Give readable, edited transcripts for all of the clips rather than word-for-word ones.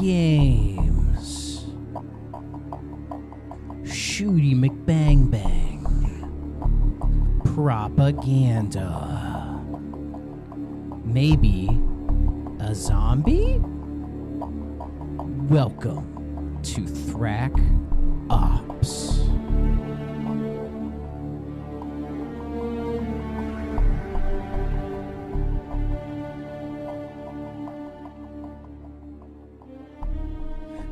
games. Shooty McBang Bang. Propaganda. Maybe a zombie? Welcome to Thrack Ops.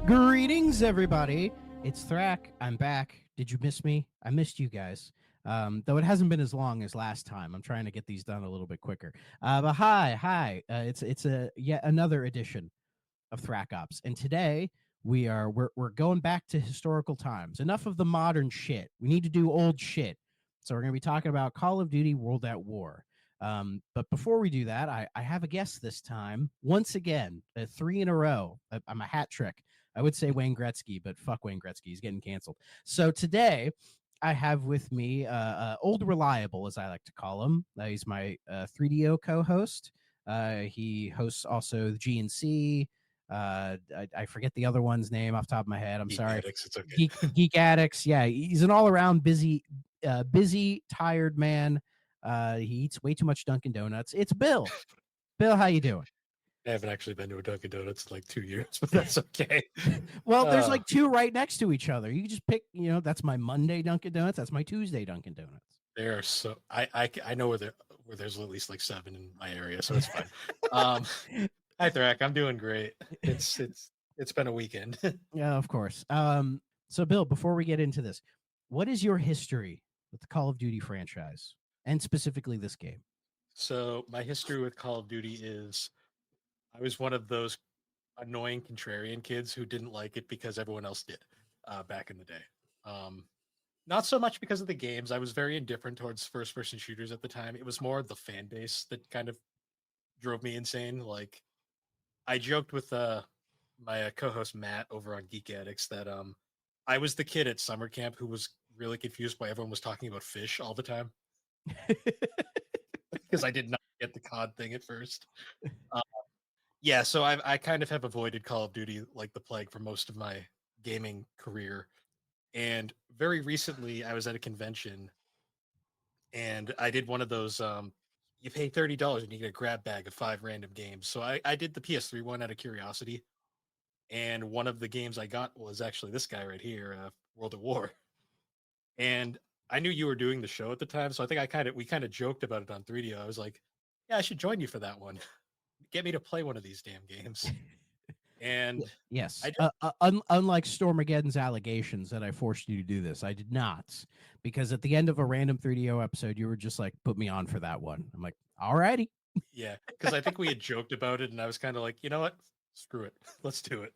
Greetings, everybody. It's Thrack. I'm back. Did you miss me? I missed you guys. Though it hasn't been as long as last time. I'm trying to get these done a little bit quicker. But hi. It's a yet another edition of Thrack Ops, and today we're going back to historical times. Enough of the modern shit. We need to do old shit. So we're going to be talking about Call of Duty World at War. But before we do that, I have a guest this time. Once again, 3 in a row. I'm a hat trick. I would say Wayne Gretzky, but fuck Wayne Gretzky. He's getting canceled. So today, I have with me Old Reliable, as I like to call him. He's my 3DO co-host. He hosts also the GNC. I forget the other one's name off the top of my head. I'm Geek sorry. Addicts, it's okay. Geek Addicts. Yeah, he's an all-around busy, tired man. He eats way too much Dunkin' Donuts. It's Bill. Bill, how you doing? I haven't actually been to a Dunkin' Donuts in like 2 years, but that's okay. Well, there's like 2 right next to each other. You can just pick, that's my Monday Dunkin' Donuts. That's my Tuesday Dunkin' Donuts. They are so I know where there's at least like 7 in my area, so it's fine. Hi Thrack, I'm doing great. It's been a weekend. Yeah, of course. So Bill, before we get into this, what is your history with the Call of Duty franchise and specifically this game? So my history with Call of Duty is I was one of those annoying contrarian kids who didn't like it because everyone else did back in the day. Not so much because of the games. I was very indifferent towards first-person shooters at the time. It was more the fan base that kind of drove me insane. Like, I joked with my co-host Matt over on Geek Addicts that I was the kid at summer camp who was really confused why everyone was talking about fish all the time because I did not get the COD thing at first. Yeah, so I kind of have avoided Call of Duty like the plague for most of my gaming career. And very recently, I was at a convention, and I did one of those. You pay $30 and you get a grab bag of 5 random games. So I did the PS3 one out of curiosity, and one of the games I got was actually this guy right here, World at War. And I knew you were doing the show at the time, so I think we kind of joked about it on 3DO. I was like, "Yeah, I should join you for that one. Get me to play one of these damn games." And yes, unlike Stormageddon's allegations that I forced you to do this, I did not, because at the end of a random 3DO episode, you were just like, "Put me on for that one." I'm like, "All righty." Yeah, because I think we had joked about it, and I was kind of like, you know what, screw it, let's do it.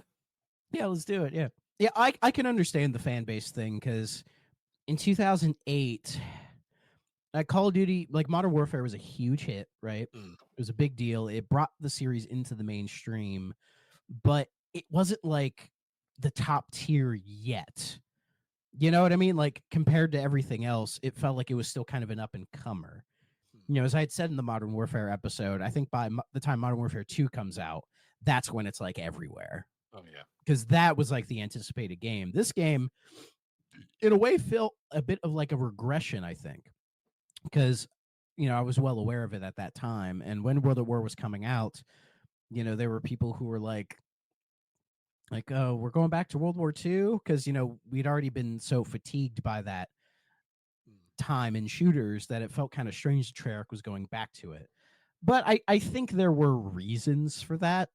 Yeah, let's do it. Yeah. I can understand the fan base thing because in 2008, Call of Duty, like Modern Warfare, was a huge hit. Right, It was a big deal. It brought the series into the mainstream, but it wasn't like the top tier yet. You know what I mean? Like compared to everything else, it felt like it was still kind of an up and comer. As I had said in the Modern Warfare episode, I think by the time Modern Warfare 2 comes out, that's when it's like everywhere. Oh yeah, because that was like the anticipated game. This game, in a way, felt a bit of like a regression, I think, because I was well aware of it at that time. And when World at War was coming out, there were people who were like, oh, we're going back to World War II because we'd already been so fatigued by that time in shooters that it felt kind of strange that Treyarch was going back to it. But I think there were reasons for that,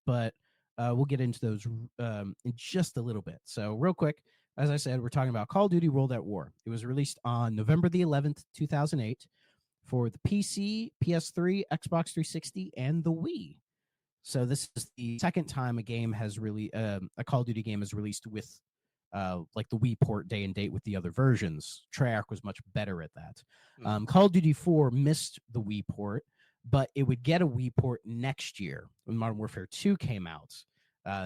but we'll get into those in just a little bit. So real quick, as I said, we're talking about Call of Duty World at War. It was released on November the 11th, 2008 for the PC, PS3, Xbox 360, and the Wii. So this is the second time a game has really a Call of Duty game is released with like the Wii port day and date with the other versions. Treyarch was much better at that. Call of Duty 4 missed the Wii port, but it would get a Wii port next year when Modern Warfare 2 came out.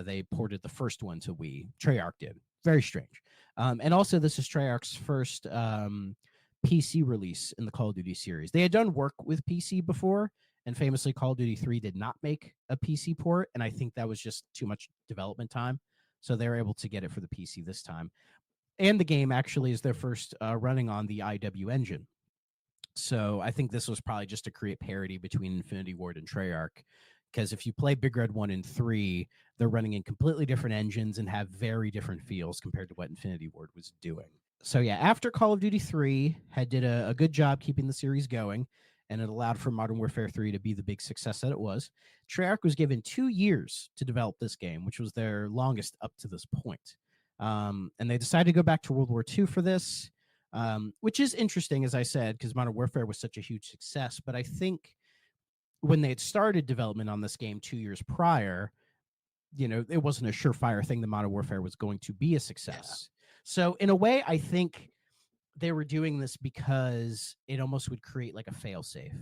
They ported the first one to Wii. Treyarch did. Very strange. And also, this is Treyarch's first PC release in the Call of Duty series. They had done work with PC before, And famously, Call of Duty 3 did not make a PC port, and I think that was just too much development time. So they were able to get it for the PC this time. And the game actually is their first running on the IW engine. So I think this was probably just to create parity between Infinity Ward and Treyarch. Because if you play Big Red 1 and 3, they're running in completely different engines and have very different feels compared to what Infinity Ward was doing. So yeah, after Call of Duty 3 had did a good job keeping the series going, and it allowed for Modern Warfare 3 to be the big success that it was, Treyarch was given 2 years to develop this game, which was their longest up to this point. And they decided to go back to World War II for this, which is interesting, as I said, because Modern Warfare was such a huge success. But I think when they had started development on this game 2 years prior, it wasn't a surefire thing that Modern Warfare was going to be a success. Yeah. So in a way, I think they were doing this because it almost would create like a fail-safe.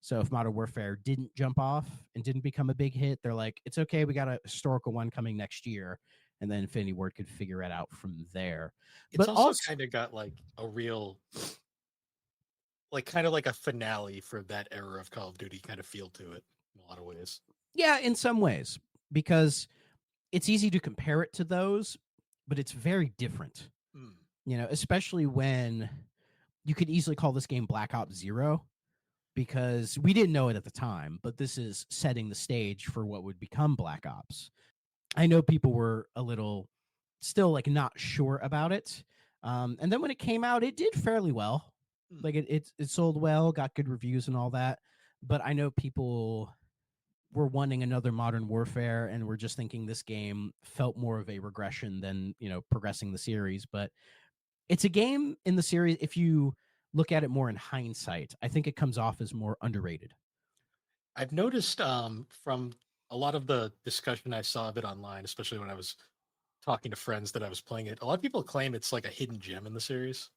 So if Modern Warfare didn't jump off and didn't become a big hit, they're like, it's okay, we got a historical one coming next year. And then Infinity Ward could figure it out from there. It's also kind of got like a real, like kind of like a finale for that era of Call of Duty kind of feel to it in a lot of ways. Yeah, in some ways, because it's easy to compare it to those, but it's very different. Especially when you could easily call this game Black Ops 0, because we didn't know it at the time, but this is setting the stage for what would become Black Ops. I know people were a little still like not sure about it. And then when it came out, it did fairly well. Like it sold well, got good reviews and all that. But I know people were wanting another Modern Warfare and were just thinking this game felt more of a regression than, progressing the series. But it's a game in the series, if you look at it more in hindsight, I think it comes off as more underrated. I've noticed from a lot of the discussion I saw of it online, especially when I was talking to friends that I was playing it, a lot of people claim it's like a hidden gem in the series.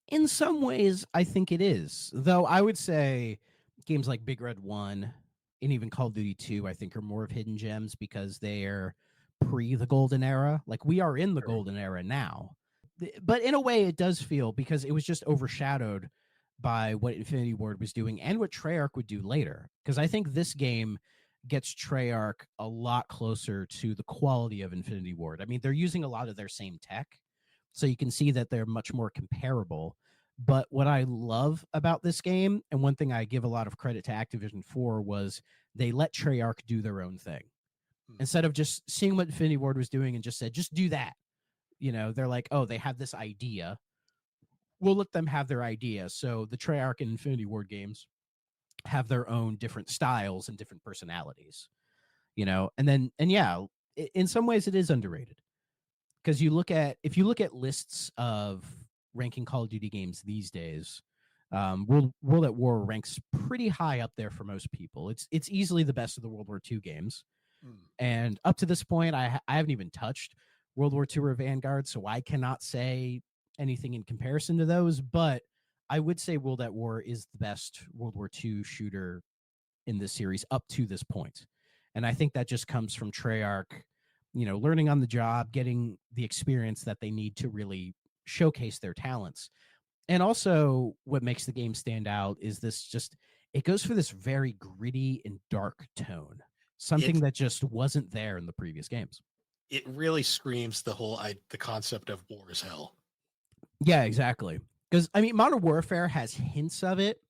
In some ways, I think it is. Though I would say games like Big Red 1 and even Call of Duty 2, I think, are more of hidden gems because they're pre the golden era. Like we are in the golden era now. But in a way, it does feel, because it was just overshadowed by what Infinity Ward was doing and what Treyarch would do later. Because I think this game gets Treyarch a lot closer to the quality of Infinity Ward. I mean, they're using a lot of their same tech, so you can see that they're much more comparable. But what I love about this game, and one thing I give a lot of credit to Activision for, was they let Treyarch do their own thing. Instead of just seeing what Infinity Ward was doing and just said, just do that. They're like, oh, they have this idea. We'll let them have their idea. So the Treyarch and Infinity Ward games have their own different styles and different personalities, and yeah, in some ways it is underrated. Because if you look at lists of ranking Call of Duty games these days, World at War ranks pretty high up there for most people. It's easily the best of the World War II games. And up to this point, I haven't even touched World War II or Vanguard, so I cannot say anything in comparison to those. But I would say World at War is the best World War II shooter in this series up to this point. And I think that just comes from Treyarch, learning on the job, getting the experience that they need to really showcase their talents. And also what makes the game stand out is it goes for this very gritty and dark tone, something that just wasn't there in the previous games. It really screams the concept of war is hell. Yeah, exactly. Because, I mean, Modern Warfare has hints of it,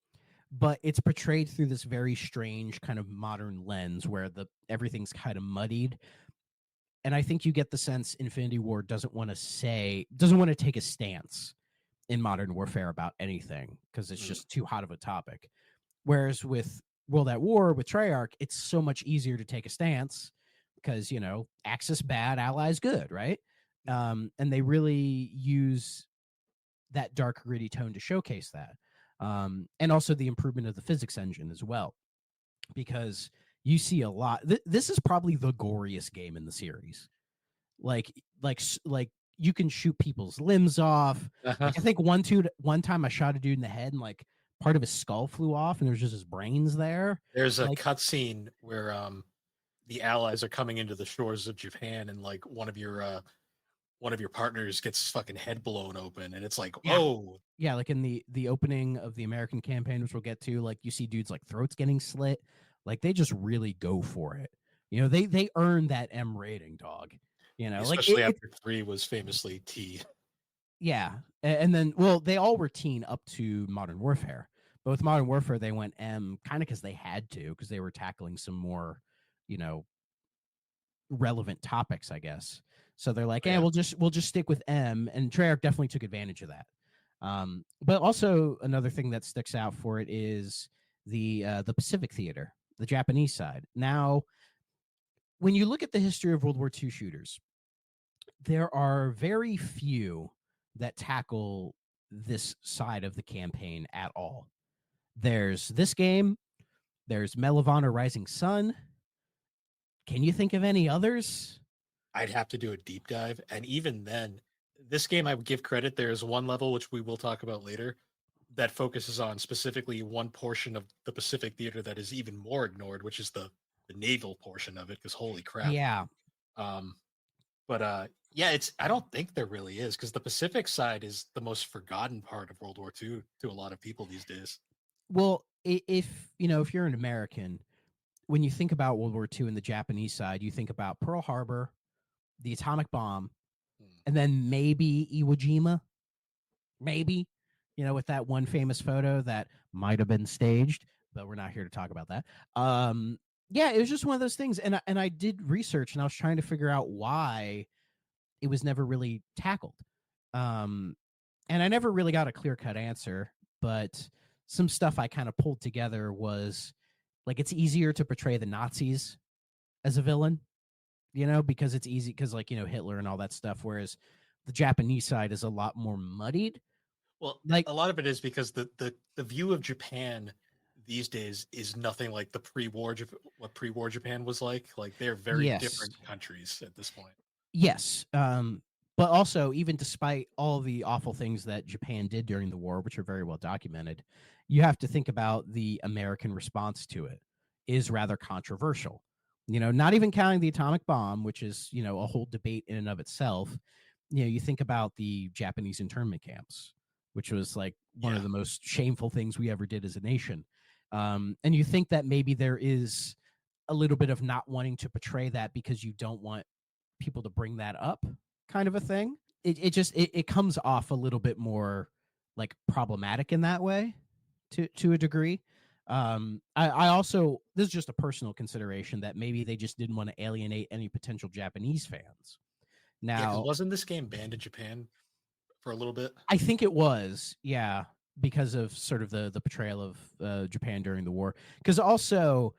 but it's portrayed through this very strange kind of modern lens where everything's kind of muddied. And I think you get the sense Infinity Ward doesn't want to take a stance in Modern Warfare about anything because it's just too hot of a topic. Whereas with World at War, with Treyarch, it's so much easier to take a stance because, Axis bad, Allies good, right? And they really use that dark, gritty tone to showcase that. And also the improvement of the physics engine as well, because you see a lot. This is probably the goriest game in the series. Like you can shoot people's limbs off. Like, I think one time I shot a dude in the head and like part of his skull flew off and there's just his brains there. There's a cutscene where the Allies are coming into the shores of Japan and like one of your one of your partners gets fucking head blown open, and it's like, Yeah. oh, Yeah, like in the opening of the American campaign, which we'll get to, like you see dudes like throats getting slit. Like they just really go for it. You know, they earn that M rating, dog. You know, like especially it after 3 was famously T. yeah. And then well, they all were teen up to Modern Warfare. But with Modern Warfare, they went M kind of because they had to, because they were tackling some more, you know, relevant topics, I guess. So they're like, Oh, yeah, yeah. we'll just stick with M, and Treyarch definitely took advantage of that. But also another thing that sticks out for it is the Pacific Theater, the Japanese side. Now, when you look at the history of World War II shooters, there are very few that tackle this side of the campaign at all. There's this game, there's Medal of Honor Rising Sun. Can you think of any others? I'd have to do a deep dive. And even then, this game, I would give credit. There's one level, which we will talk about later, that focuses on specifically one portion of the Pacific Theater that is even more ignored, which is the naval portion of it. Because holy crap. Yeah. Um, but yeah, it's I don't think there really is because the Pacific side is the most forgotten part of World War II to a lot of people these days. Well, if you know, if you're an American, when you think about World War II and the Japanese side, you think about Pearl Harbor, the atomic bomb, Hmm. and then maybe Iwo Jima, maybe, you know, with that one famous photo that might have been staged, but we're not here to talk about that. Yeah, it was just one of those things, and I did research and I was trying to figure out why it was never really tackled, um, and I never really got a clear cut answer. But some stuff I kind of pulled together was like it's easier to portray the Nazis as a villain, you know, because it's easy because like you know Hitler and all that stuff, whereas the Japanese side is a lot more muddied. Well, Like a lot of it is because the view of Japan these days is nothing like the pre-war what pre-war Japan was like. Like they're very yes, different countries at this point. yes, but also even despite all the awful things that Japan did during the war, which are very well documented, you have to think about the American response to it is rather controversial. You know, not even counting the atomic bomb, which is you know a whole debate in and of itself. You know, you think about the Japanese internment camps, which was like one of Yeah. the most shameful things we ever did as a nation. And you think that maybe there is a little bit of not wanting to portray that because you don't want people to bring that up, kind of a thing. It just it comes off a little bit more like problematic in that way to a degree. I also, this is just a personal consideration that maybe they just didn't want to alienate any potential Japanese fans. Yeah, because Now, wasn't this game banned in Japan for a little bit? I think it was, yeah, because of sort of the portrayal of Japan during the war. Because also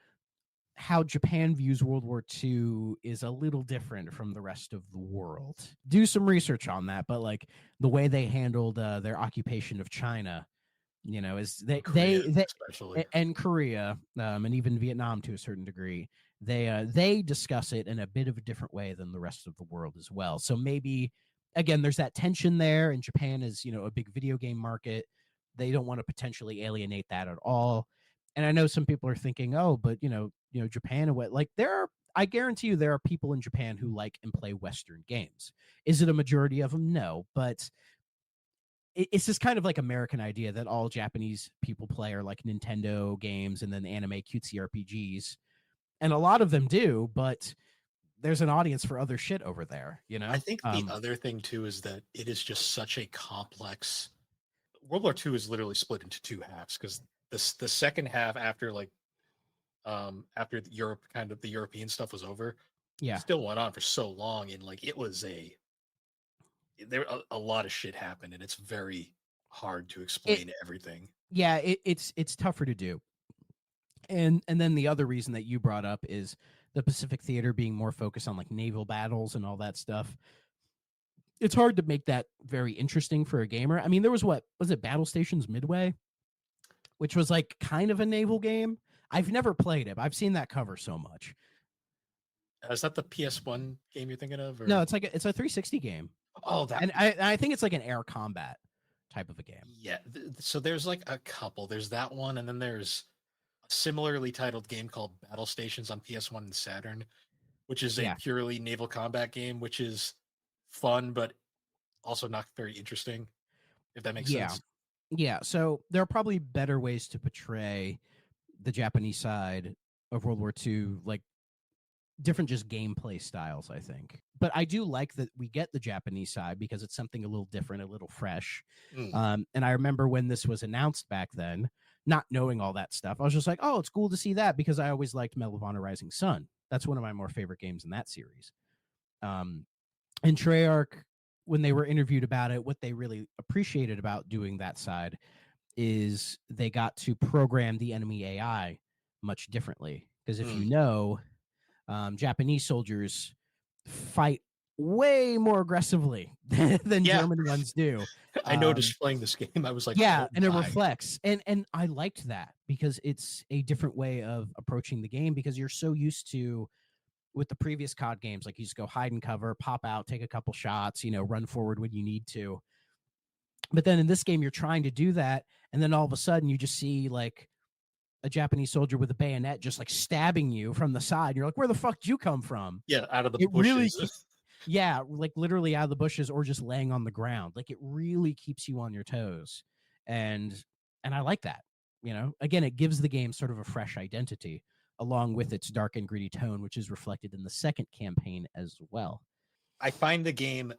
how Japan views World War II is a little different from the rest of the world. Do some research on that, but like the way they handled their occupation of China, you know, is Korea, especially. and Korea, and even Vietnam to a certain degree, they discuss it in a bit of a different way than the rest of the world as well. So maybe again, there's that tension there, and Japan is you know a big video game market. They don't want to potentially alienate that at all. And I know some people are thinking, oh, but you know, Japan and what like there are. I guarantee you there are people in Japan who like and play Western games. Is it a majority of them? No, but it's just kind of like American idea that all Japanese people play are like Nintendo games and then anime cutesy RPGs. And a lot of them do, but there's an audience for other shit over there, you I know? think the other thing too is that it is just such a complex. World War II is literally split into two halves because the second half after Europe kind of the European stuff was over, Yeah. still went on for so long and like it was a lot of shit happened and it's very hard to It explain everything. yeah, it's tougher to do. And then the other reason that you brought up is the Pacific Theater being more focused on like naval battles and all that stuff. It's hard to make that very interesting for a gamer. I mean, there was what was it Battle Stations Midway, which was like kind of a naval game. I've never played it. But I've seen that cover so much. Is that the PS1 game you're thinking of No, or it's like it's a 360 game, oh that and I think it's like an air combat type of a game. yeah so there's like a couple. There's that one and then there's a similarly titled game called Battle Stations on PS1 and Saturn, which is a Yeah, purely naval combat game, which is fun, but also not very interesting, if that makes Yeah. sense. Yeah. So there are probably better ways to portray the Japanese side of World War II, like different just gameplay styles, I think. But I do like that we get the Japanese side because it's something a little different, a little fresh. Mm. And I remember when this was announced back then, not knowing all that stuff, I was just like, oh, it's cool to see that because I always liked Medal of Honor Rising Sun. That's one of my more favorite games in that series. And Treyarch, when they were interviewed about it, what they really appreciated about doing that side is they got to program the enemy AI much differently. Because if you Mm. know, Japanese soldiers fight way more aggressively than Yeah, German ones do. I noticed playing this game. I was like, Yeah, oh and it my. reflects, and I liked that because it's a different way of approaching the game because you're so used to with the previous COD games, like you just go hide and cover, pop out, take a couple shots, run forward when you need to. But then in this game, you're trying to do that, and then all of a sudden you just see like a Japanese soldier with a bayonet just like stabbing you from the side. You're like, where the fuck did you come from? Yeah, out of the It really, bushes. yeah, like literally out of the bushes or just laying on the ground. Like it really keeps you on your toes, and I like that. Again, it gives the game sort of a fresh identity along with its dark and gritty tone, which is reflected in the second campaign as well. I find the game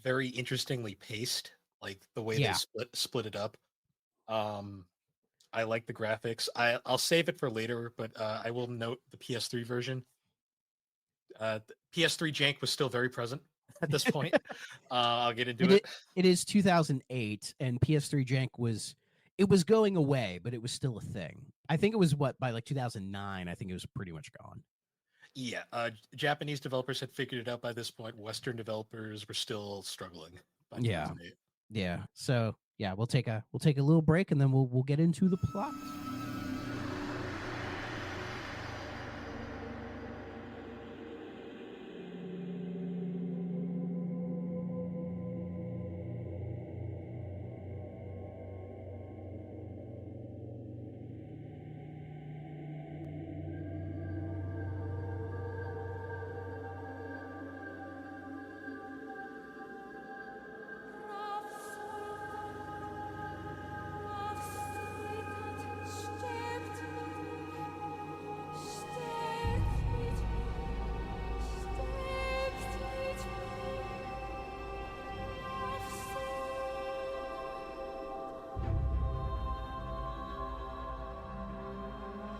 very interestingly paced, like the way they Yeah, split it up. Um, I like the graphics. I'll save it for later, but I will note the PS3 version. The PS3 jank was still very present at this point. I'll get into it it. it is 2008, and PS3 jank was going away, but it was still a thing. I think it was by like 2009. I think it was pretty much gone. Yeah, Japanese developers had figured it out by this point. Western developers were still struggling by Yeah, 2008. yeah. So yeah, we'll take a little break, and then we'll get into the plot.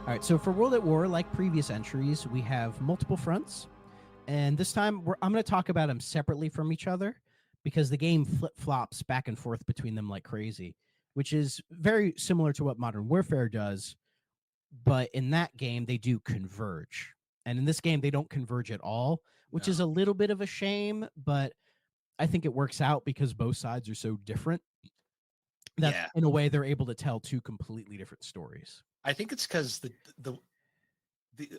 All right, so for World at War, like previous entries, we have multiple fronts, and this time I'm going to talk about them separately from each other because the game flip-flops back and forth between them like crazy, which is very similar to what Modern Warfare does, but in that game they do converge. And in this game they don't converge at all, which is a little bit of a shame, but I think it works out because both sides are so different that Yeah, in a way they're able to tell two completely different stories. I think it's because the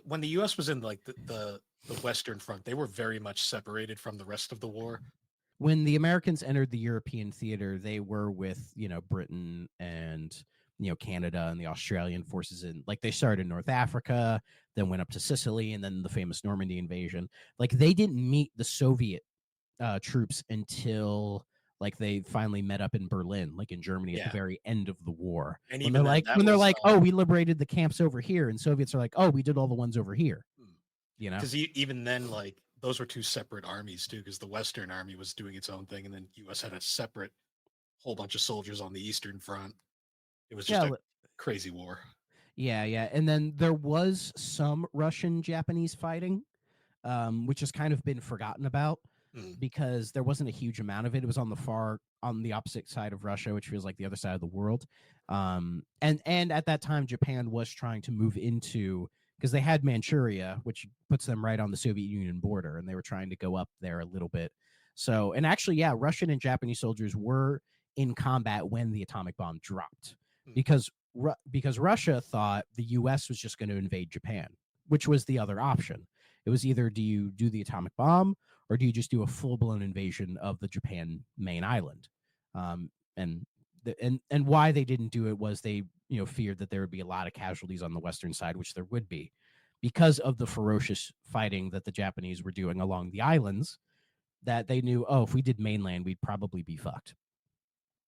when the U.S. was in like the Western Front, they were very much separated from the rest of the war. When the Americans entered the European theater, they were with, Britain and, Canada and the Australian forces in, like, they started in North Africa, then went up to Sicily, and then the famous Normandy invasion. Like, they didn't meet the Soviet troops until like they finally met up in Berlin, like in Germany, at the Yeah, very end of the war. and When even they're then, like, that was oh, we liberated the camps over here, and Soviets are like, oh, we did all the ones over here. because even then, like those were two separate armies too. Because the Western Army was doing its own thing, and then U.S. had a separate whole bunch of soldiers on the Eastern Front. It was just Yeah, a crazy war. yeah. And then there was some Russian Japanese fighting, which has kind of been forgotten about Mm. because there wasn't a huge amount of it. It was on the opposite side of Russia, which feels like the other side of the world. And at that time, Japan was trying to move into, because they had Manchuria, which puts them right on the Soviet Union border, and they were trying to go up there a little bit. So, and actually, yeah, Russian and Japanese soldiers were in combat when the atomic bomb dropped, Mm. because Russia thought the U.S. was just going to invade Japan, which was the other option. It was either do you do the atomic bomb or do you just do a full blown invasion of the Japan main island? And why they didn't do it was they feared that there would be a lot of casualties on the western side, which there would be because of the ferocious fighting that the Japanese were doing along the islands. that they knew, oh, if we did mainland, we'd probably be fucked.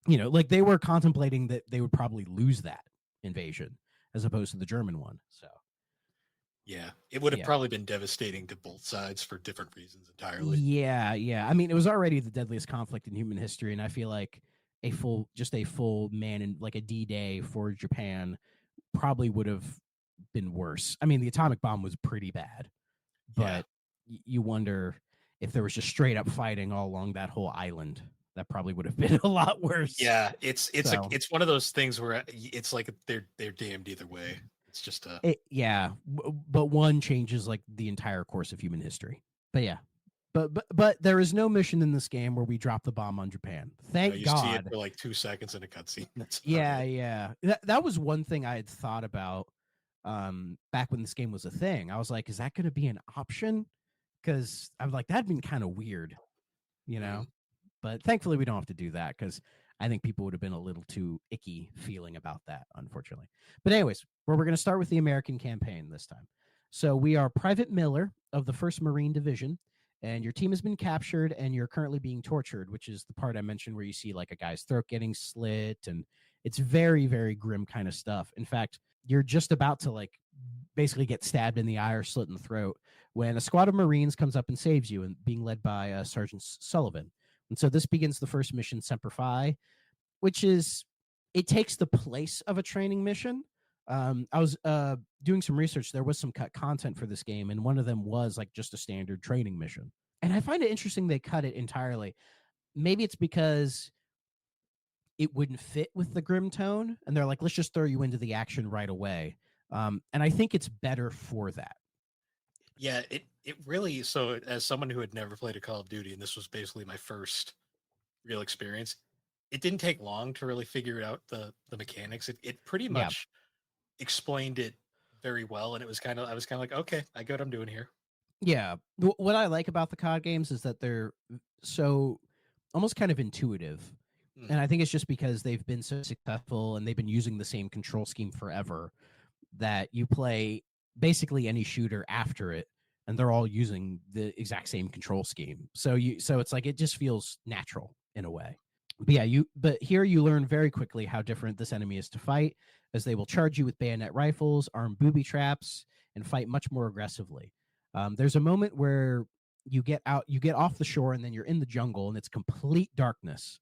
You know, like they were contemplating that they would probably lose that invasion as opposed to the German one. So Yeah, it would have yeah. probably been devastating to both sides for different reasons entirely. Yeah, yeah. I mean, it was already the deadliest conflict in human history, and I feel like a full man in like a D-Day for Japan probably would have been worse. I mean, the atomic bomb was pretty bad, Yeah. but you wonder if there was just straight up fighting all along that whole island. That probably would have been a lot worse. Yeah, it's So, it's one of those things where it's like they're damned either way. It's just a but one changes like the entire course of human history. But yeah, but there is no mission in this game where we drop the bomb on Japan. Thank you see it God. for like 2 seconds in a cutscene. That's Yeah, yeah. That was one thing I had thought about back when this game was a thing. I was like, is that going to be an option? Because I'm like, that'd been kind of weird, you know. Mhm. But thankfully, we don't have to do that because I think people would have been a little too icky feeling about that, unfortunately. But anyways, we're going to start with the American campaign this time. So we are Private Miller of the 1st Marine Division, and your team has been captured and you're currently being tortured, which is the part I mentioned where you see like a guy's throat getting slit, and it's very, very grim kind of stuff. In fact, you're just about to like basically get stabbed in the eye or slit in the throat when a squad of Marines comes up and saves you, and being led by Sergeant Sullivan. And so this begins the first mission, Semper Fi, which is, it takes the place of a training mission. I was doing some research. There was some cut content for this game, and one of them was like just a standard training mission. And I find it interesting they cut it entirely. Maybe it's because it wouldn't fit with the grim tone, and they're like, let's just throw you into the action right away. And I think it's better for that. Yeah, it really, so as someone who had never played a Call of Duty, and this was basically my first real experience, it didn't take long to really figure out the mechanics. It pretty Yeah. much explained it very well, and I was kind of like, okay, I get what I'm doing here. Yeah. What I like about the COD games is that they're so almost kind of intuitive. And I think it's just because they've been so successful and they've been using the same control scheme forever that you play basically any shooter after it and they're all using the exact same control scheme. So it's like it just feels natural in a way. But yeah, but here you learn very quickly how different this enemy is to fight, as they will charge you with bayonet rifles, arm booby traps, and fight much more aggressively. There's a moment where you get off the shore, and then you're in the jungle, and it's complete darkness,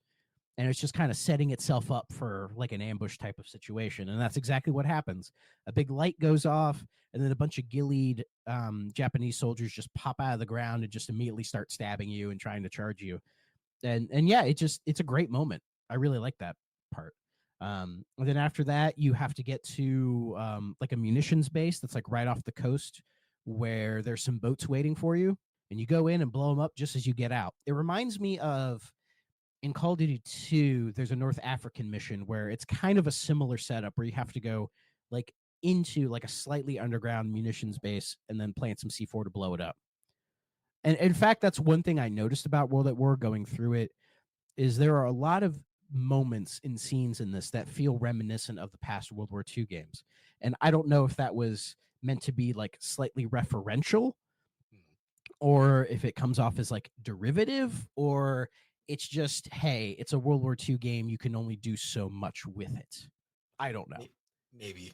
and it's just kind of setting itself up for like an ambush type of situation. And that's exactly what happens. A big light goes off, and then a bunch of gillied Japanese soldiers just pop out of the ground and just immediately start stabbing you and trying to charge you. And yeah, it's a great moment. I really like that part. And then after that, you have to get to like a munitions base that's like right off the coast, where there's some boats waiting for you, and you go in and blow them up just as you get out. It reminds me of, in Call of Duty 2, there's a North African mission where it's kind of a similar setup where you have to go like into like a slightly underground munitions base and then plant some C4 to blow it up. And in fact, that's one thing I noticed about World at War going through it, is there are a lot of moments and scenes in this that feel reminiscent of the past World War II games. And I don't know if that was meant to be like slightly referential, or if it comes off as like derivative, or it's just, hey, it's a World War II game, you can only do so much with it. I don't know. Maybe.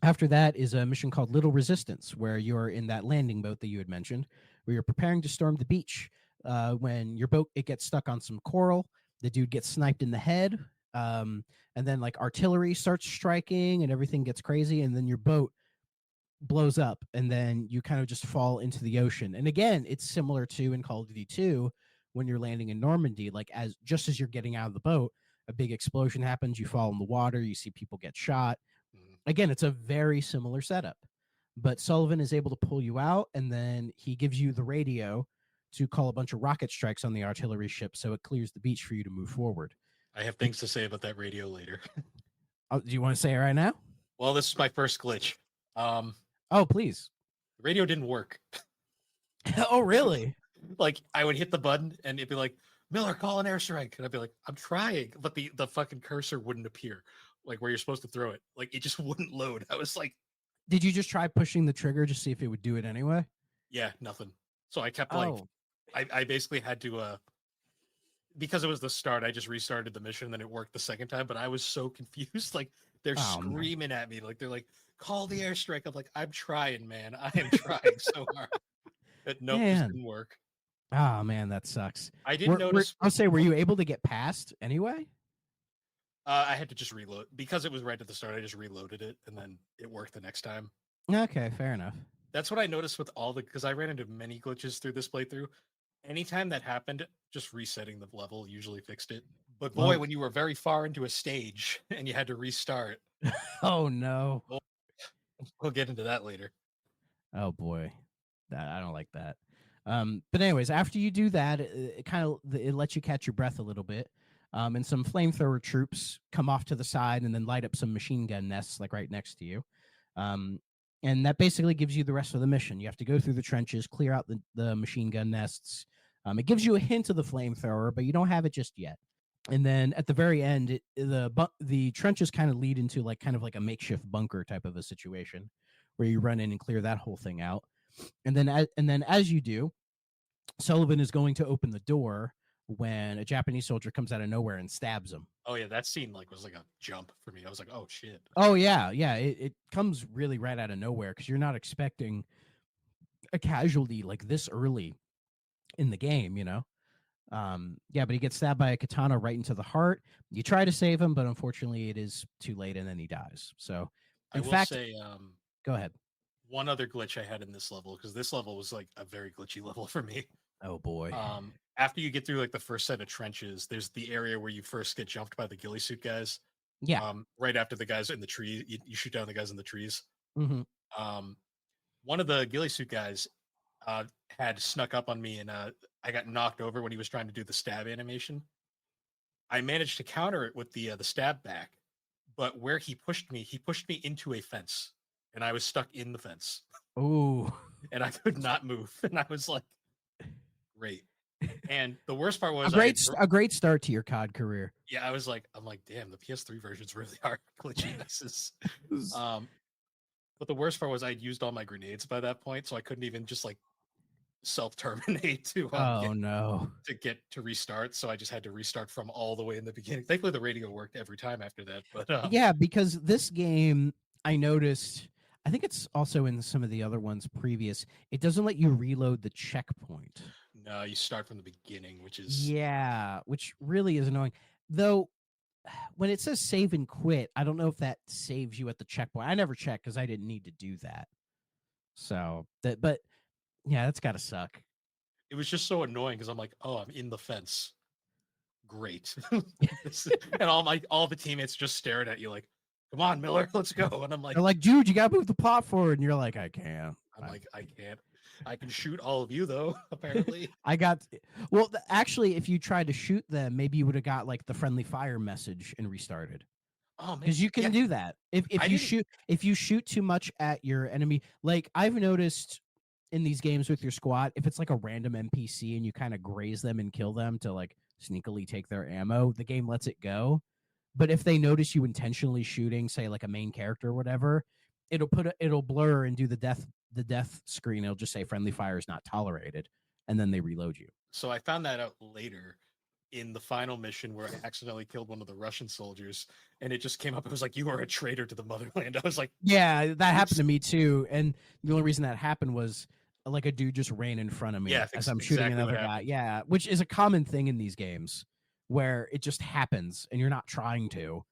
After that is a mission called Little Resistance, where you're in that landing boat that you had mentioned, where you're preparing to storm the beach. When your boat, it gets stuck on some coral, the dude gets sniped in the head, and then like artillery starts striking and everything gets crazy, and then your boat blows up, and then you kind of just fall into the ocean. And again, it's similar to in Call of Duty 2 when you're landing in Normandy, like as you're getting out of the boat, a big explosion happens, you fall in the water, you see people get shot. Again, it's a very similar setup, but Sullivan is able to pull you out, and then he gives you the radio to call a bunch of rocket strikes on the artillery ship so it clears the beach for you to move forward. I have things to say about that radio later. Do you want to say it right now? Well, this is my first glitch. Oh, please. The radio didn't work. Oh, really? Like I would hit the button and it'd be like, Miller, call an airstrike. And I'd be like, I'm trying, but the fucking cursor wouldn't appear, like where you're supposed to throw it. Like it just wouldn't load. I was like, did you just try pushing the trigger to see if it would do it anyway? Yeah, nothing. So I kept like I basically had to because it was the start, I just restarted the mission and then it worked the second time, but I was so confused. Like they're Oh, man. screaming at me, like they're like, call the airstrike. I'm like, I'm trying, man. I am trying so hard. But nope, just Man. didn't work. Oh, man, that sucks. I did notice I'll say, were you able to get past anyway? I had to just reload because it was right at the start. I just reloaded it and then it worked the next time. Okay, fair enough. That's what I noticed with all the because I ran into many glitches through this playthrough. Anytime that happened, just resetting the level usually fixed it. But boy, Well, when you were very far into a stage and you had to restart, oh no. we'll get into that later. Oh boy, that I don't like that. But anyways, after you do that, it kind of it lets you catch your breath a little bit. And some flamethrower troops come off to the side and then light up some machine gun nests like right next to you. And that basically gives you the rest of the mission. You have to go through the trenches, clear out the machine gun nests. It gives you a hint of the flamethrower, but you don't have it just yet. And then at the very end, the trenches kind of lead into kind of like a makeshift bunker type of a situation where you run in and clear that whole thing out. And then as you do, Sullivan is going to open the door when a Japanese soldier comes out of nowhere and stabs him. Oh yeah, that scene was like a jump for me. I was like, oh shit. Oh yeah, yeah. It comes really right out of nowhere because you're not expecting a casualty like this early in the game, you know. Yeah, but he gets stabbed by a katana right into the heart. You try to save him, but unfortunately, it is too late, and then he dies. So, I will say, go ahead. One other glitch I had in this level because this level was like a very glitchy level for me. Oh boy. After you get through like the first set of trenches, there's the area where you first get jumped by the ghillie suit guys. Yeah. Right after the guys in the tree, you shoot down the guys in the trees. Mm-hmm. One of the ghillie suit guys had snuck up on me, and I got knocked over when he was trying to do the stab animation. I managed to counter it with the stab back, but where he pushed me into a fence, and I was stuck in the fence. Ooh. And I could not move, and I was like, great. And the worst part was a great start to your COD career. Yeah, I'm like, damn, the PS3 versions really are glitchy messes. But the worst part was I'd used all my grenades by that point, so I couldn't even just like self-terminate to get to restart. So I just had to restart from all the way in the beginning. Thankfully, the radio worked every time after that. But yeah, because this game, I noticed, I think it's also in some of the other ones previous, it doesn't let you reload the checkpoint. No, you start from the beginning, which really is annoying. Though, when it says save and quit, I don't know if that saves you at the checkpoint. I never checked because I didn't need to do that. So but yeah, that's got to suck. It was just so annoying because I'm like, oh, I'm in the fence. Great. And all the teammates just staring at you like, come on, Miller, let's go. And I'm like, they're like, dude, you gotta move the plot forward. And you're like, I can't. I'm like, I can't. I can shoot all of you though, apparently. Actually, if you tried to shoot them, maybe you would have got like the friendly fire message and restarted. Oh man. Because you can do that. If you shoot too much at your enemy, like I've noticed in these games with your squad, if it's like a random NPC and you kind of graze them and kill them to like sneakily take their ammo, the game lets it go. But if they notice you intentionally shooting, say like a main character or whatever, it'll blur and do the death screen. It'll just say friendly fire is not tolerated, and then they reload you. So I found that out later in the final mission where I accidentally killed one of the Russian soldiers, and it just came up. It was like, you are a traitor to the motherland. I was like, yeah, that happened to me too. And the only reason that happened was like a dude just ran in front of me as I'm shooting another guy. Yeah, which is a common thing in these games where it just happens and you're not trying to.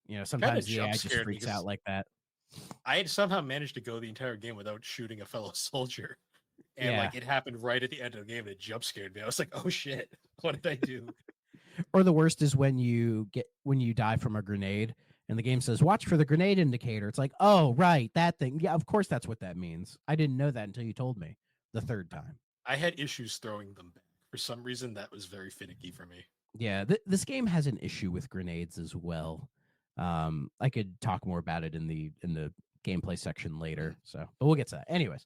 You know, sometimes the AI just freaks out like that. I had somehow managed to go the entire game without shooting a fellow soldier. And like it happened right at the end of the game and it jump scared me. I was like, oh shit, what did I do? Or the worst is when you die from a grenade and the game says, watch for the grenade indicator. It's like, oh, right, that thing. Yeah, of course that's what that means. I didn't know that until you told me the third time. I had issues throwing them back. For some reason, that was very finicky for me. Yeah, this game has an issue with grenades as well. I could talk more about it in the gameplay section later. So, but we'll get to that. Anyways,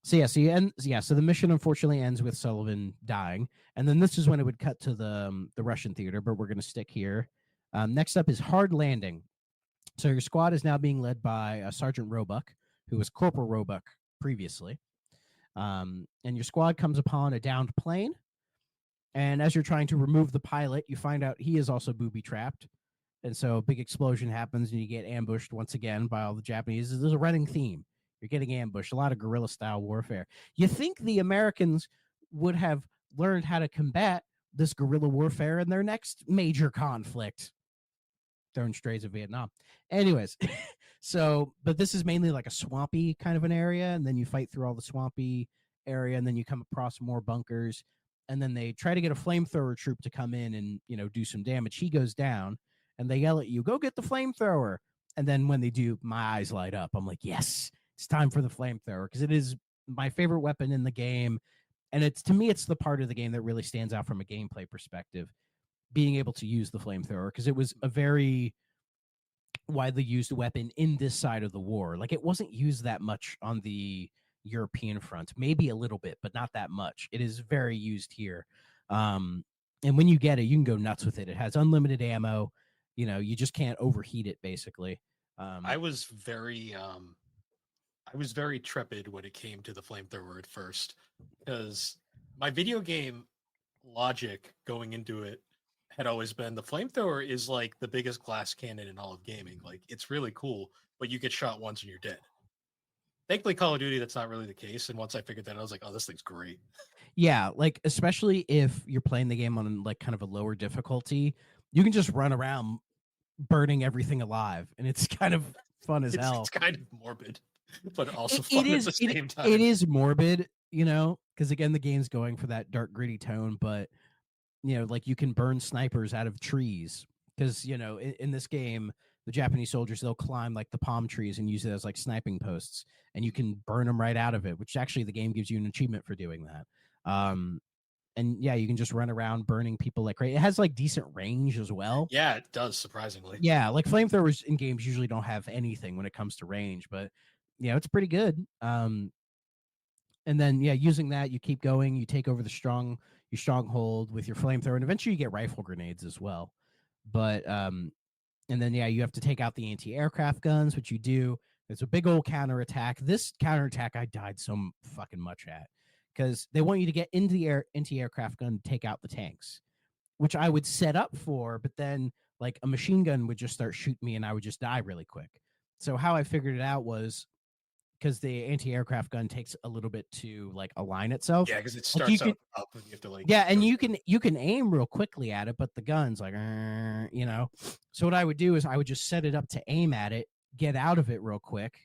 so the mission unfortunately ends with Sullivan dying, and then this is when it would cut to the Russian theater. But we're going to stick here. Next up is Hard Landing. So your squad is now being led by Sergeant Roebuck, who was Corporal Roebuck previously. And your squad comes upon a downed plane. And as you're trying to remove the pilot, you find out he is also booby trapped. And so a big explosion happens and you get ambushed once again by all the Japanese. There's a running theme. You're getting ambushed, a lot of guerrilla style warfare. You think the Americans would have learned how to combat this guerrilla warfare in their next major conflict. Throwing strays of Vietnam. Anyways, but this is mainly like a swampy kind of an area, and then you fight through all the swampy area, and then you come across more bunkers, and then they try to get a flamethrower troop to come in and do some damage. He goes down, and they yell at you, "Go get the flamethrower!" And then when they do, my eyes light up. I'm like, yes, it's time for the flamethrower, because it is my favorite weapon in the game, and it's to me, it's the part of the game that really stands out from a gameplay perspective. Being able to use the flamethrower, because it was a very widely used weapon in this side of the war. Like, it wasn't used that much on the European front, maybe a little bit, but not that much. It is very used here. And when you get it, you can go nuts with it. It has unlimited ammo. You just can't overheat it, basically. I was very trepid when it came to the flamethrower at first, because my video game logic going into it had always been the flamethrower is like the biggest glass cannon in all of gaming. Like, it's really cool, but you get shot once and you're dead. Thankfully, Call of Duty, that's not really the case. And once I figured that out, I was like, oh, this thing's great. Yeah, like, especially if you're playing the game on like kind of a lower difficulty, you can just run around burning everything alive, and it's kind of fun as hell. It's kind of morbid, but also fun at the same time. It is morbid, because again, the game's going for that dark, gritty tone, but like, you can burn snipers out of trees, because in this game, the Japanese soldiers, they'll climb like the palm trees and use it as like sniping posts, and you can burn them right out of it, which actually the game gives you an achievement for doing that. And yeah, you can just run around burning people like crazy. It has like decent range as well. Yeah, it does, surprisingly. Yeah, like, flamethrowers in games usually don't have anything when it comes to range, but it's pretty good. And then using that, you keep going, you take over your stronghold with your flamethrower, and eventually you get rifle grenades as well. But and then you have to take out the anti-aircraft guns, which you do. There's a big old counterattack. This counterattack I died so fucking much at, because they want you to get into the anti-aircraft gun to take out the tanks, which I would set up for, but then like a machine gun would just start shooting me and I would just die really quick. So how I figured it out was, because the anti-aircraft gun takes a little bit to like align itself. Yeah, because it starts up and you have to like. Yeah, and you can aim real quickly at it, but the gun's like, So what I would do is I would just set it up to aim at it, get out of it real quick,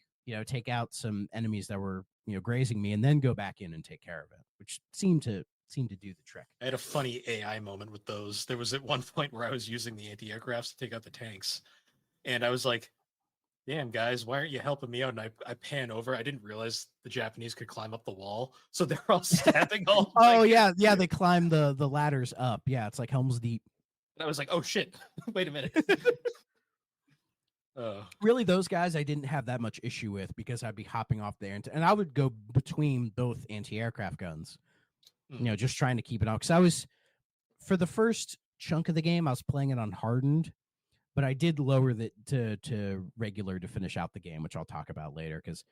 take out some enemies that were grazing me, and then go back in and take care of it, which seemed to do the trick. I had a funny AI moment with those. There was at one point where I was using the anti-aircrafts to take out the tanks, and I was like, damn, guys, why aren't you helping me out? And I pan over. I didn't realize the Japanese could climb up the wall, so they're all stabbing all. Oh, yeah, they climb the ladders up. Yeah, it's like Helm's Deep. And I was like, oh shit, wait a minute. Really, those guys I didn't have that much issue with, because I'd be hopping off there, and I would go between both anti-aircraft guns, just trying to keep it on. Because I was, for the first chunk of the game, I was playing it on hardened, but I did lower it to regular to finish out the game, which I'll talk about later, because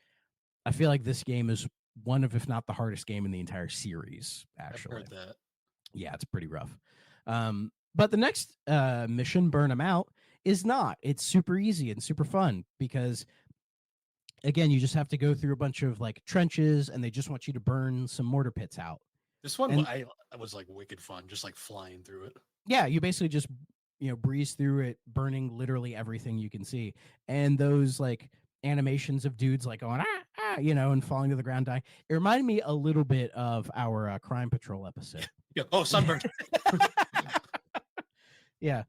I feel like this game is one of, if not the hardest game in the entire series, actually. I've heard that. Yeah, it's pretty rough. But the next mission, Burn 'Em Out, is not. It's super easy and super fun, because again, you just have to go through a bunch of like trenches, and they just want you to burn some mortar pits out. This one, I was like wicked fun, just like flying through it. Yeah, you basically just breeze through it, burning literally everything you can see. And those like animations of dudes like going and falling to the ground, dying. It reminded me a little bit of our Crime Patrol episode. Oh, sunburn. Yeah,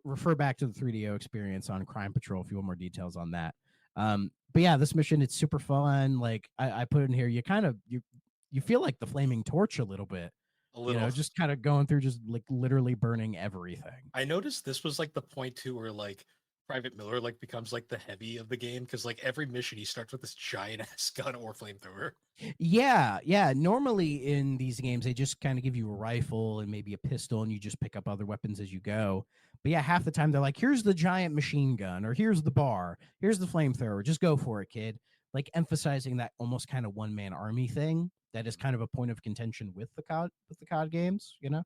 refer back to the 3DO experience on Crime Patrol if you want more details on that. But yeah, this mission, it's super fun. Like, I put in here, you kind of you feel like the Flaming Torch a little bit. A little, just kind of going through, just like literally burning everything. I noticed this was like the point too where like Private Miller like becomes like the heavy of the game, because like every mission he starts with this giant ass gun or flamethrower. Yeah. Normally in these games they just kind of give you a rifle and maybe a pistol, and you just pick up other weapons as you go. But yeah, half the time they're like, here's the giant machine gun, or here's the bar, here's the flamethrower, just go for it, kid. like emphasizing that almost kind of one man army thing that is kind of a point of contention with the COD games, you know.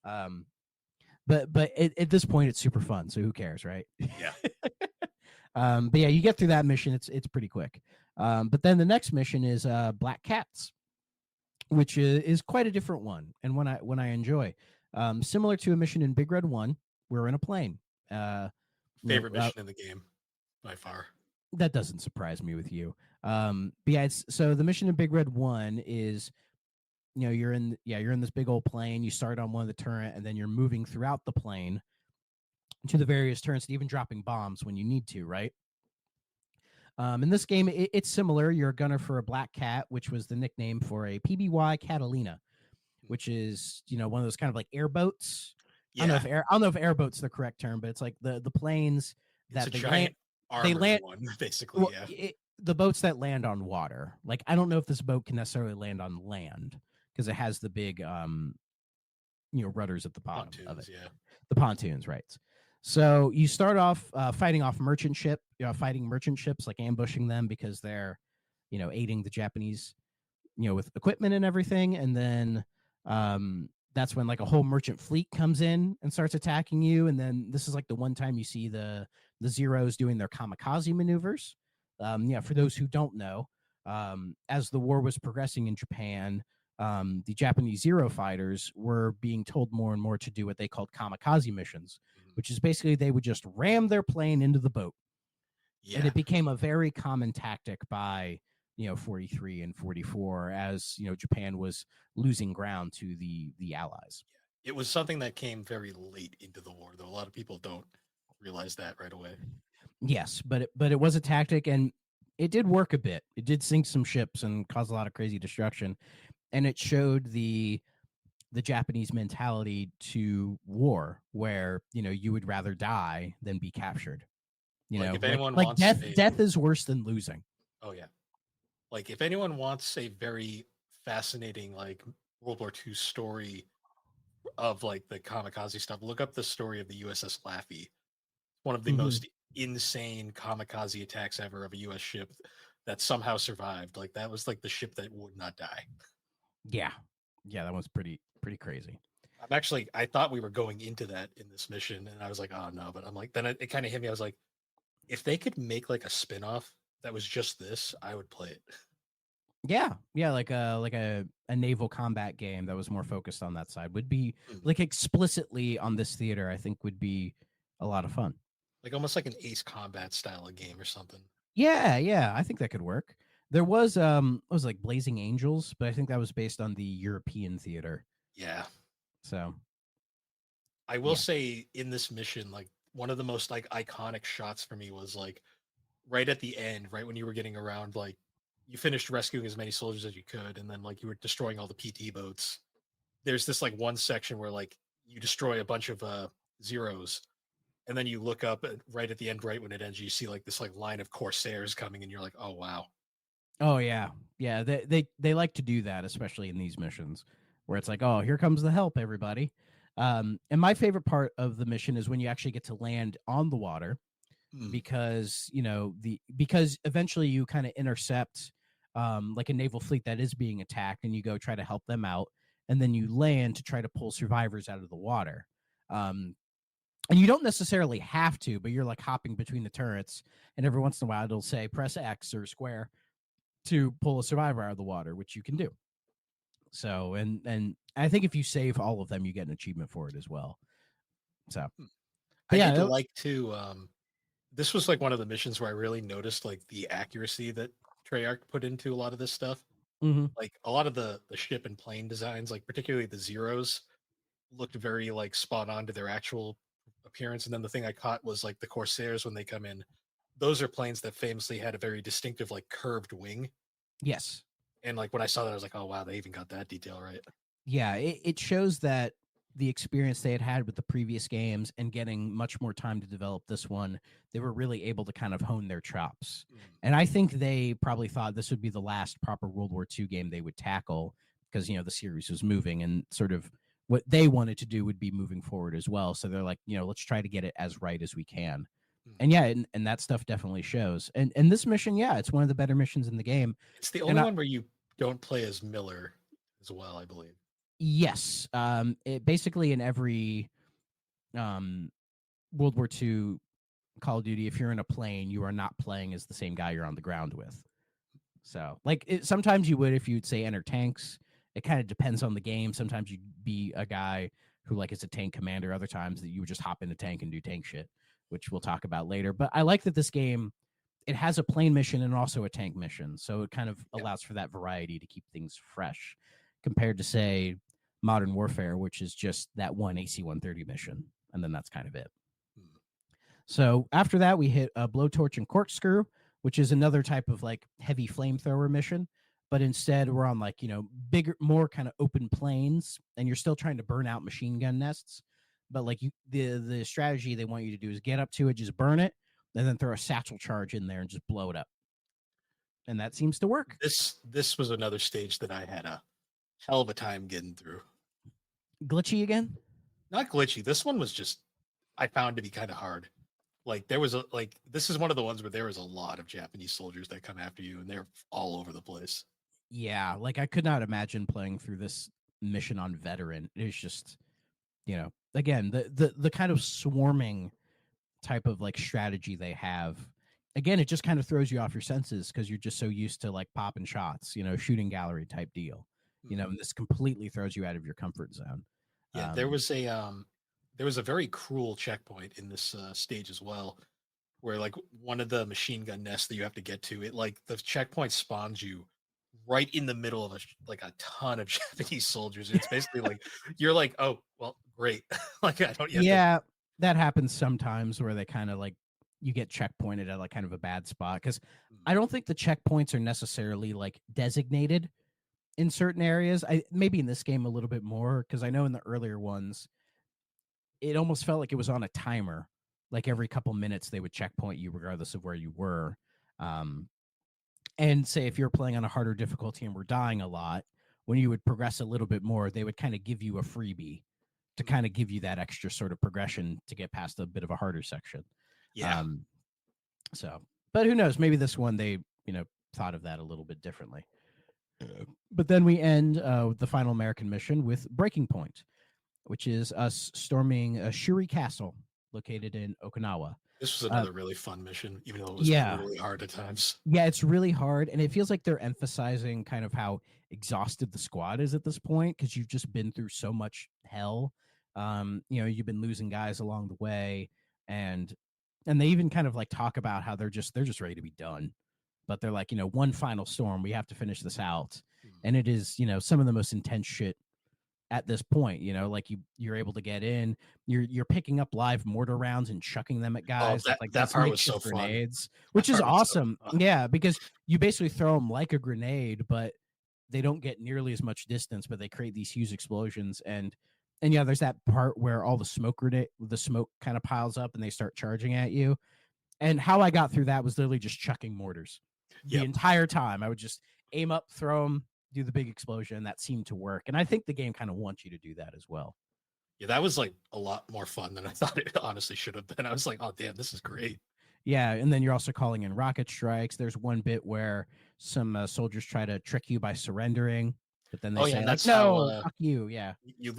Um, but at this point, it's super fun. So who cares, right? Yeah. But yeah, you get through that mission. It's pretty quick. But then the next mission is Black Cats, which is quite a different one, and one I enjoy. Similar to a mission in Big Red 1, we're in a plane. Favorite mission in the game by far. That doesn't surprise me with you. But yeah, so the mission in Big Red 1 is, you're in this big old plane. You start on one of the turret, and then you're moving throughout the plane to the various turrets, and even dropping bombs when you need to, right? In this game, it's similar. You're a gunner for a Black Cat, which was the nickname for a PBY Catalina, which is one of those kind of like airboats. Yeah. I don't know if airboat's the correct term, but it's like the planes that they land one, basically. Well, yeah, the boats that land on water. Like, I don't know if this boat can necessarily land on land because it has the big rudders at the bottom of it. Yeah, the pontoons, right? So you start off fighting merchant ships, like ambushing them because they're, aiding the Japanese, with equipment and everything. And then that's when like a whole merchant fleet comes in and starts attacking you. And then this is like the one time you see the Zeros doing their kamikaze maneuvers. For those who don't know, as the war was progressing in Japan, the Japanese Zero fighters were being told more and more to do what they called kamikaze missions, which is basically they would just ram their plane into the boat. Yeah. And it became a very common tactic by 43 and 44 as Japan was losing ground to the Allies. It was something that came very late into the war, though. A lot of people don't realize that right away. Yes, but it was a tactic, and it did work a bit. It did sink some ships and cause a lot of crazy destruction, and it showed the Japanese mentality to war, where you would rather die than be captured. If anyone wants death is worse than losing. Oh yeah, like if anyone wants a very fascinating like World War II story of like the kamikaze stuff, look up the story of the USS Laffey. One of the most insane kamikaze attacks ever of a U.S. ship that somehow survived. Like that was like the ship that would not die. Yeah, that was pretty crazy. I thought we were going into that in this mission, and I was like, oh no, but I'm like, then it kind of hit me. I was like, if they could make like a spin-off that was just this, I would play it. Yeah, like a naval combat game that was more focused on that side would be like explicitly on this theater. I think would be a lot of fun. Like almost like an Ace Combat style of game or something. Yeah, I think that could work. There was it was like Blazing Angels, but I think that was based on the European theater. Yeah. So I will say in this mission, like one of the most like iconic shots for me was like right at the end, right when you were getting around, like you finished rescuing as many soldiers as you could, and then like you were destroying all the PT boats. There's this like one section where like you destroy a bunch of Zeros, and then you look up right at the end, right when it ends, you see like this like line of Corsairs coming, and you're like, oh wow. Oh yeah. They like to do that, especially in these missions where it's like, oh, here comes the help, everybody. And my favorite part of the mission is when you actually get to land on the water, because because eventually you kind of intercept like a naval fleet that is being attacked, and you go try to help them out, and then you land to try to pull survivors out of the water. And you don't necessarily have to, but you're like hopping between the turrets, and every once in a while it'll say press X or square to pull a survivor out of the water, which you can do. So, and I think if you save all of them, you get an achievement for it as well. So, I did like to. This was like one of the missions where I really noticed like the accuracy that Treyarch put into a lot of this stuff. Like a lot of the ship and plane designs, like particularly the Zeros, looked very like spot on to their actual appearance. And then the thing I caught was like the Corsairs when they come in. Those are planes that famously had a very distinctive like curved wing. Yes. And like when I saw that, I was like, oh wow, they even got that detail right. Yeah, it shows that the experience they had with the previous games and getting much more time to develop this one, they were really able to kind of hone their chops. And I think they probably thought this would be the last proper World War II game they would tackle because, the series was moving, and sort of what they wanted to do would be moving forward as well. So they're like, let's try to get it as right as we can. And yeah, and that stuff definitely shows. And this mission, yeah, it's one of the better missions in the game. It's the And only one where you don't play as Miller as well, I believe. yes, it basically in every World War II Call of Duty, if you're in a plane, you are not playing as the same guy you're on the ground with. So, like, sometimes you would if you'd say enter tanks. It kind of depends on the game. Sometimes you'd be a guy who like is a tank commander. Other times that you would just hop in a tank and do tank shit, which we'll talk about later. But I like that this game, it has a plane mission and also a tank mission, so it kind of allows for that variety to keep things fresh, compared to say Modern Warfare, which is just that one AC-130 mission, and then that's kind of it. So after that, we hit a Blowtorch and Corkscrew, which is another type of like heavy flamethrower mission. But instead, we're on like, bigger, more kind of open plains, and you're still trying to burn out machine gun nests. But like the strategy they want you to do is get up to it, just burn it, and then throw a satchel charge in there and just blow it up. And that seems to work. This was another stage that I had a hell of a time getting through. Glitchy again? Not glitchy. This one was just I found to be kind of hard. Like there was this is one of the ones where there was a lot of Japanese soldiers that come after you and they're all over the place. Yeah, like I could not imagine playing through this mission on veteran. It's just, again, the kind of swarming type of like strategy they have. Again, it just kind of throws you off your senses because you're just so used to like popping shots, shooting gallery type deal. And this completely throws you out of your comfort zone. Yeah, there was a very cruel checkpoint in this stage as well, where like one of the machine gun nests that you have to get to, it like the checkpoint spawns you right in the middle of a ton of Japanese soldiers. It's basically like you're like, oh well, great. Like I don't. That happens sometimes where they kind of like you get checkpointed at like kind of a bad spot because I don't think the checkpoints are necessarily like designated in certain areas. Maybe in this game a little bit more because I know in the earlier ones it almost felt like it was on a timer. Like every couple minutes they would checkpoint you regardless of where you were. And say if you're playing on a harder difficulty and were dying a lot, when you would progress a little bit more, they would kind of give you a freebie to kind of give you that extra sort of progression to get past a bit of a harder section. Yeah. But who knows? Maybe this one they, thought of that a little bit differently. But then we end the final American mission with Breaking Point, which is us storming Shuri Castle, located in Okinawa. This was another really fun mission, even though it was really hard at times. Yeah, it's really hard, and it feels like they're emphasizing kind of how exhausted the squad is at this point because you've just been through so much hell. You've been losing guys along the way, and they even kind of like talk about how they're just ready to be done, but they're like, one final storm, we have to finish this out, and it is some of the most intense shit at this point. Like you're able to get in, you're picking up live mortar rounds and chucking them at guys. That part was so grenades, which is awesome. Yeah, because you basically throw them like a grenade, but they don't get nearly as much distance, but they create these huge explosions. And yeah, there's that part where all the smoke kind of piles up and they start charging at you. And how I got through that was literally just chucking mortars the entire time. I would just aim up, throw them, do the big explosion. That seemed to work, and I think the game kind of wants you to do that as well. Yeah, that was like a lot more fun than I thought it honestly should have been. I was like, oh damn, this is great. Yeah, and then you're also calling in rocket strikes. There's one bit where some soldiers try to trick you by surrendering, but then they say, that's no, fuck you. Yeah, you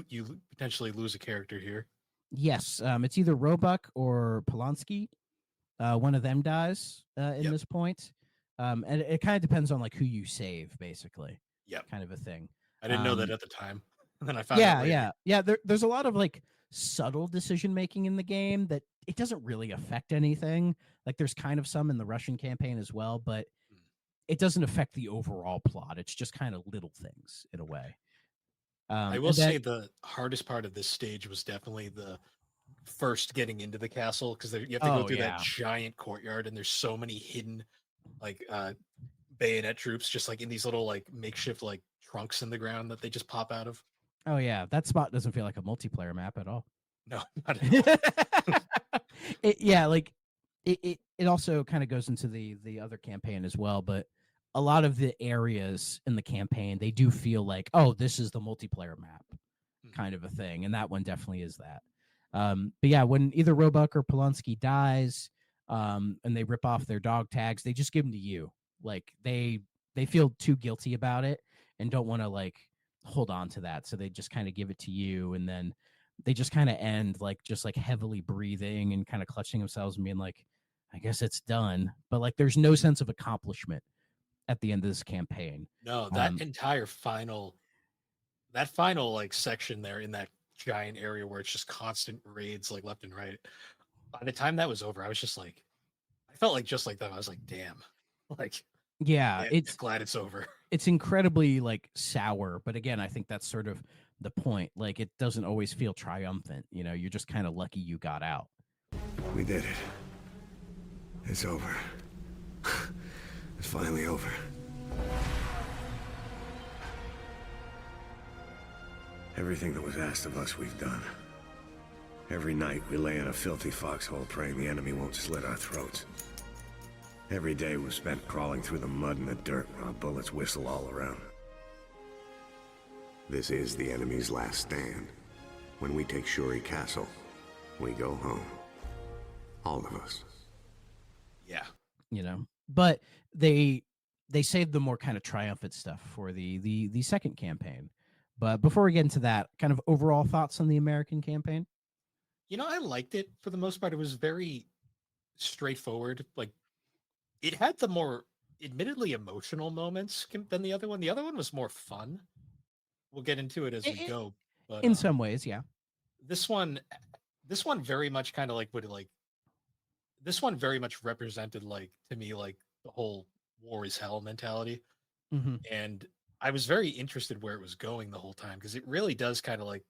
potentially lose a character here. Yes, it's either Roebuck or Polanski. One of them dies in this point, and it kind of depends on like who you save, basically. Yeah, kind of a thing. I didn't know that at the time, and then I found out later. Yeah. There's a lot of like subtle decision making in the game that it doesn't really affect anything. Like there's kind of some in the Russian campaign as well, but it doesn't affect the overall plot. It's just kind of little things in a way. I will say the hardest part of this stage was definitely the first getting into the castle because you have to go through that giant courtyard, and there's so many hidden like bayonet troops just like in these little like makeshift like trunks in the ground that they just pop out of. Oh yeah, that spot doesn't feel like a multiplayer map at all. No, not at all. It also kind of goes into the other campaign as well, but a lot of the areas in the campaign, they do feel like, oh, this is the multiplayer map kind of a thing, and that one definitely is that. But yeah, when either Roebuck or Polanski dies, and they rip off their dog tags, they just give them to you. Like they feel too guilty about it and don't want to like hold on to that, so they just kind of give it to you, and then they just kind of end like just like heavily breathing and kind of clutching themselves and being like, I guess it's done. But like there's no sense of accomplishment at the end of this campaign. No, that entire final like section there in that giant area where it's just constant raids like left and right. By the time that was over, I was just like, I felt like just like that. I was like, damn, like, Yeah, it's glad it's over. It's incredibly like sour, but again, I think that's sort of the point. Like it doesn't always feel triumphant. You know, you're just kind of lucky you got out. We did it. It's over. It's finally over. Everything that was asked of us, we've done. Every night we lay in a filthy foxhole praying the enemy won't slit our throats. Every day was spent crawling through the mud and the dirt while bullets whistle all around. This is the enemy's last stand. When we take Shuri Castle, we go home. All of us. Yeah. You know, but they saved the more kind of triumphant stuff for the second campaign. But before we get into that, kind of overall thoughts on the American campaign? You know, I liked it for the most part. It was very straightforward. Like, it had the more admittedly emotional moments than the other one. The other one was more fun. We'll get into it as we go. But in some ways, yeah. This one very much kind of like this one very much represented like to me like the whole war is hell mentality. Mm-hmm. And I was very interested where it was going the whole time because it really does kind of like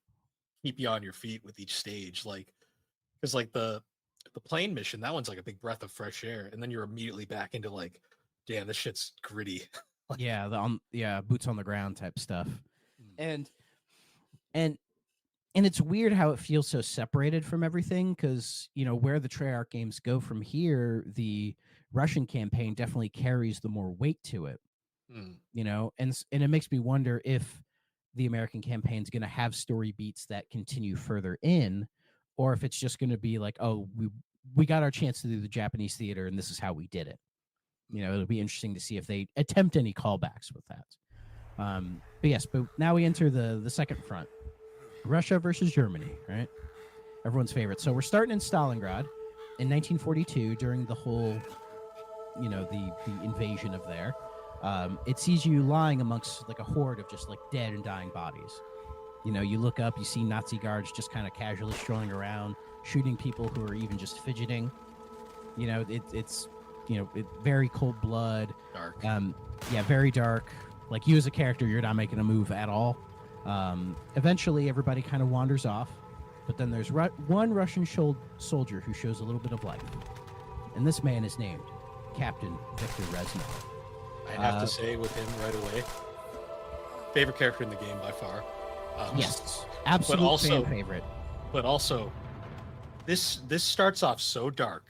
keep you on your feet with each stage. Like, because like the plane mission, that one's like a big breath of fresh air, and then you're immediately back into like, damn, this shit's gritty. Like, yeah, boots on the ground type stuff. And it's weird how it feels so separated from everything because, you know, where the Treyarch games go from here, the Russian campaign definitely carries the more weight to it. You know, and it makes me wonder if the American campaign is going to have story beats that continue further in, or if it's just going to be like, oh, we got our chance to do the Japanese theater and this is how we did it. You know, it'll be interesting to see if they attempt any callbacks with that. But now we enter the second front, Russia versus Germany, right? Everyone's favorite. So we're starting in Stalingrad in 1942 during the whole, you know, the invasion of there. It sees you lying amongst like a horde of just like dead and dying bodies. You know, you look up, you see Nazi guards just kind of casually strolling around, shooting people who are even just fidgeting. You know, it's you know, very cold blood. Dark. Yeah, very dark. Like you as a character, you're not making a move at all. Eventually, everybody kind of wanders off, but then there's one Russian soldier who shows a little bit of life, and this man is named Captain Viktor Reznov. I'd have to say with him right away, favorite character in the game by far. Yes, absolute fan favorite. But also, this starts off so dark,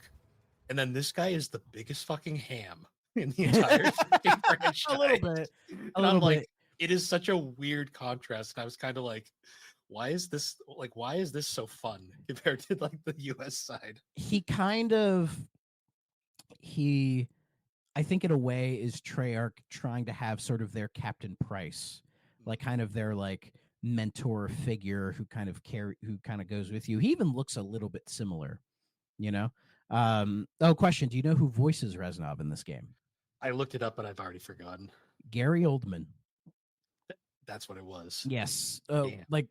and then this guy is the biggest fucking ham in the entire fucking franchise. A little bit. Like, it is such a weird contrast. And I was kind of like, why is this so fun compared to like the US side? I think in a way is Treyarch trying to have sort of their Captain Price, like kind of their like mentor figure who kind of goes with you. He even looks a little bit similar, you know? Question. Do you know who voices Reznov in this game? I looked it up, but I've already forgotten. Gary Oldman. That's what it was. Yes. Like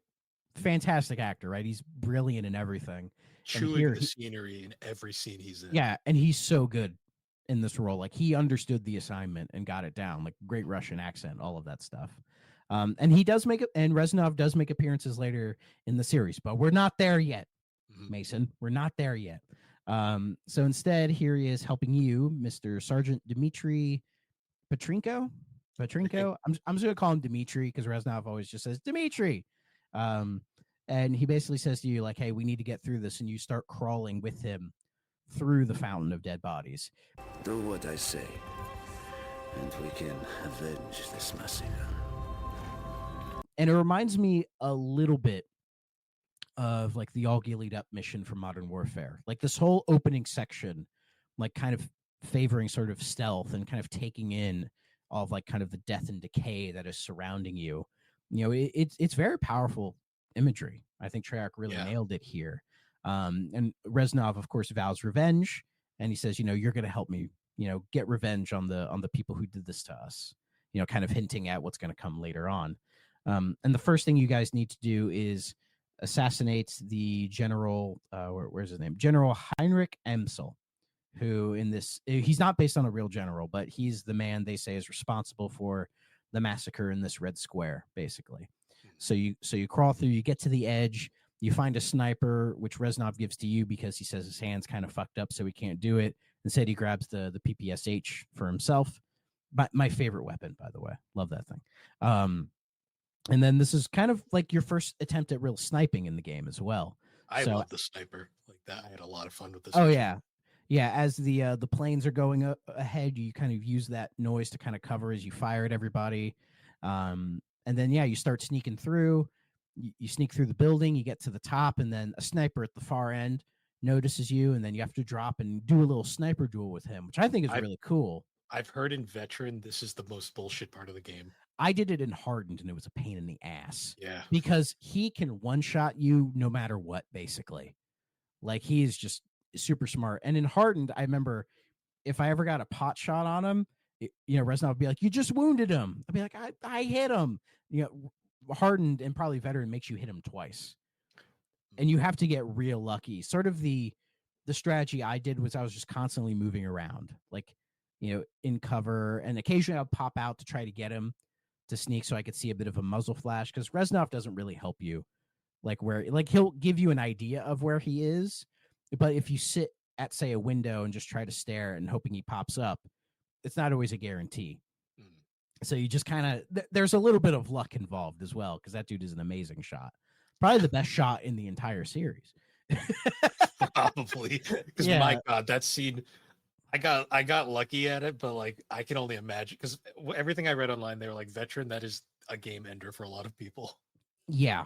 fantastic actor, right? He's brilliant in everything. Chewing the scenery in every scene he's in. Yeah, and he's so good in this role. Like he understood the assignment and got it down. Like great Russian accent, all of that stuff. And he does and Reznov does make appearances later in the series, but we're not there yet, Mason. We're not there yet. So instead, here he is helping you, Mr. Sergeant Dmitry Petrenko. I'm just gonna call him Dmitry because Reznov always just says Dmitry. And he basically says to you, like, hey, we need to get through this, and you start crawling with him through the fountain of dead bodies. Do what I say, and we can avenge this massacre. And it reminds me a little bit of like the All Gillied Up mission from Modern Warfare. Like this whole opening section like kind of favoring sort of stealth and kind of taking in all of like kind of the death and decay that is surrounding you. It's very powerful imagery. I think Treyarch really nailed it here. And Reznov, of course, vows revenge, and he says, you're going to help me, get revenge on the people who did this to us. Kind of hinting at what's going to come later on. And the first thing you guys need to do is assassinate the general. Where's his name? General Heinrich Emsel, who he's not based on a real general, but he's the man they say is responsible for the massacre in this Red Square, basically. So you crawl through, you get to the edge, you find a sniper, which Reznov gives to you because he says his hand's kind of fucked up, so he can't do it. Instead, he grabs the PPSH for himself. But my favorite weapon, by the way. Love that thing. And then this is kind of like your first attempt at real sniping in the game as well. I love the sniper like that. I had a lot of fun with this. Oh, yeah. Yeah, as the planes are going ahead, you kind of use that noise to kind of cover as you fire at everybody. And then, you start sneaking through. You sneak through the building, you get to the top, and then a sniper at the far end notices you, and then you have to drop and do a little sniper duel with him, which I think is really cool. I've heard in Veteran, this is the most bullshit part of the game. I did it in Hardened, and it was a pain in the ass. Yeah. Because he can one-shot you no matter what, basically. Like, he is just super smart. And in Hardened, I remember if I ever got a pot shot on him, Reznov would be like, you just wounded him. I'd be like, I hit him. Hardened and probably Veteran makes you hit him twice. And you have to get real lucky. Sort of the strategy I did was I was just constantly moving around, like, in cover. And occasionally I'll pop out to try to get him to sneak so I could see a bit of a muzzle flash, because Reznov doesn't really help you. He'll give you an idea of where he is. But if you sit at, say, a window and just try to stare and hoping he pops up, it's not always a guarantee. So you just kind of, there's a little bit of luck involved as well, because that dude is an amazing shot. Probably the best shot in the entire series. Probably. Because my God, that scene, I got lucky at it, but like I can only imagine, because everything I read online, they were like, Veteran, that is a game ender for a lot of people. Yeah.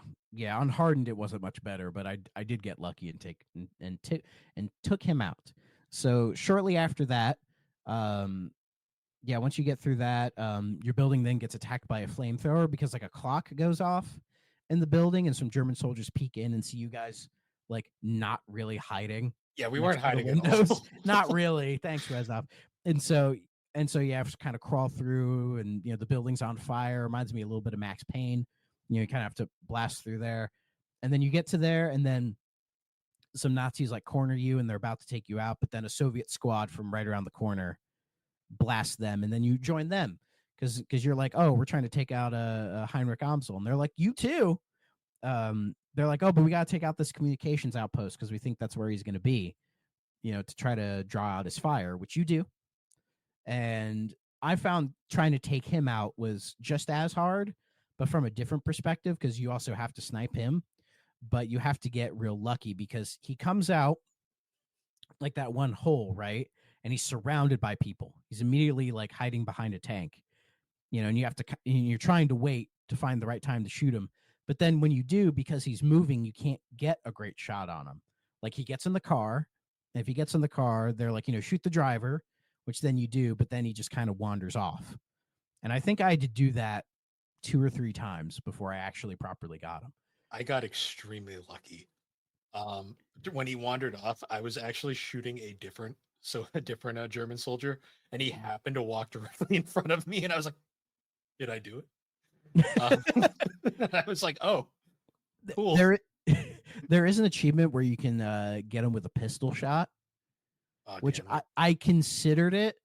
On Hardened, it wasn't much better, but I did get lucky and took him out. So shortly after that, once you get through that, your building then gets attacked by a flamethrower because like a clock goes off in the building, and some German soldiers peek in and see you guys like not really hiding. Yeah, we weren't hiding at all. Not really. Thanks, Reznov. And so you have to kind of crawl through, and the building's on fire. Reminds me a little bit of Max Payne. You kind of have to blast through there, and then you get to there, and then some Nazis like corner you, and they're about to take you out. But then a Soviet squad from right around the corner blast them, and then you join them because you're like, oh, we're trying to take out a Heinrich Amsel, and they're like, you too. They're like, oh, but we got to take out this communications outpost because we think that's where he's going to be, to try to draw out his fire, which you do. And I found trying to take him out was just as hard, but from a different perspective, because you also have to snipe him, but you have to get real lucky because he comes out like that one hole, right? And he's surrounded by people. He's immediately like hiding behind a tank, and you're trying to wait to find the right time to shoot him. But then when you do, because he's moving, you can't get a great shot on him. Like he gets in the car, and if he gets in the car, they're like, shoot the driver, which then you do, but then he just kind of wanders off. And I think I had to do that 2 or 3 times before I actually properly got him. I got extremely lucky. When he wandered off, I was actually shooting a different German soldier, and he happened to walk directly in front of me, and I was like, did I do it? I was like, oh, cool. There is an achievement where you can get him with a pistol shot, which I considered it,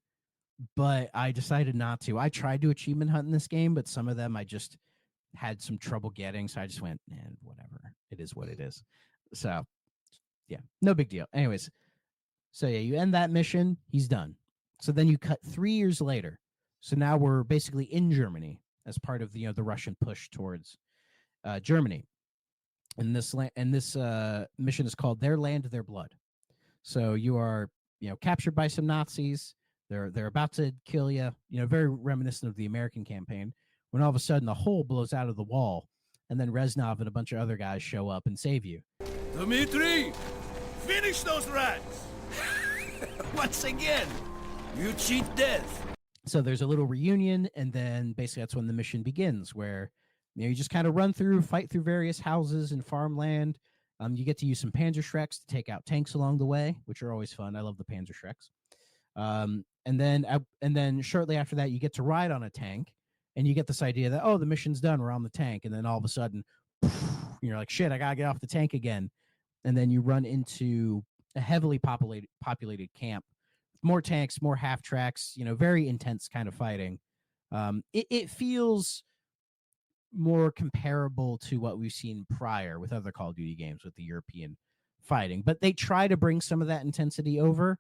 but I decided not to. I tried to achievement hunt in this game, but some of them I just had some trouble getting, so I just went, whatever. It is what it is. So, yeah, no big deal. Anyways, so yeah, you end that mission. He's done. So then you cut 3 years later. So now we're basically in Germany as part of the Russian push towards Germany. And this mission is called Their Land, Their Blood. So you are captured by some Nazis. They're about to kill you. Very reminiscent of the American campaign. When all of a sudden the hole blows out of the wall, and then Reznov and a bunch of other guys show up and save you. Dmitri, finish those rats! Once again, you cheat death. So there's a little reunion, and then basically that's when the mission begins, where you just kind of run through, fight through various houses and farmland. You get to use some Panzerschrecks to take out tanks along the way, which are always fun. I love the Panzerschrecks. And then shortly after that, you get to ride on a tank, and you get this idea that, oh, the mission's done, we're on the tank, and then all of a sudden, you're like, shit, I gotta get off the tank again, and then you run into a heavily populated camp, more tanks, more half tracks, very intense kind of fighting. It feels more comparable to what we've seen prior with other Call of Duty games with the European fighting, but they try to bring some of that intensity over,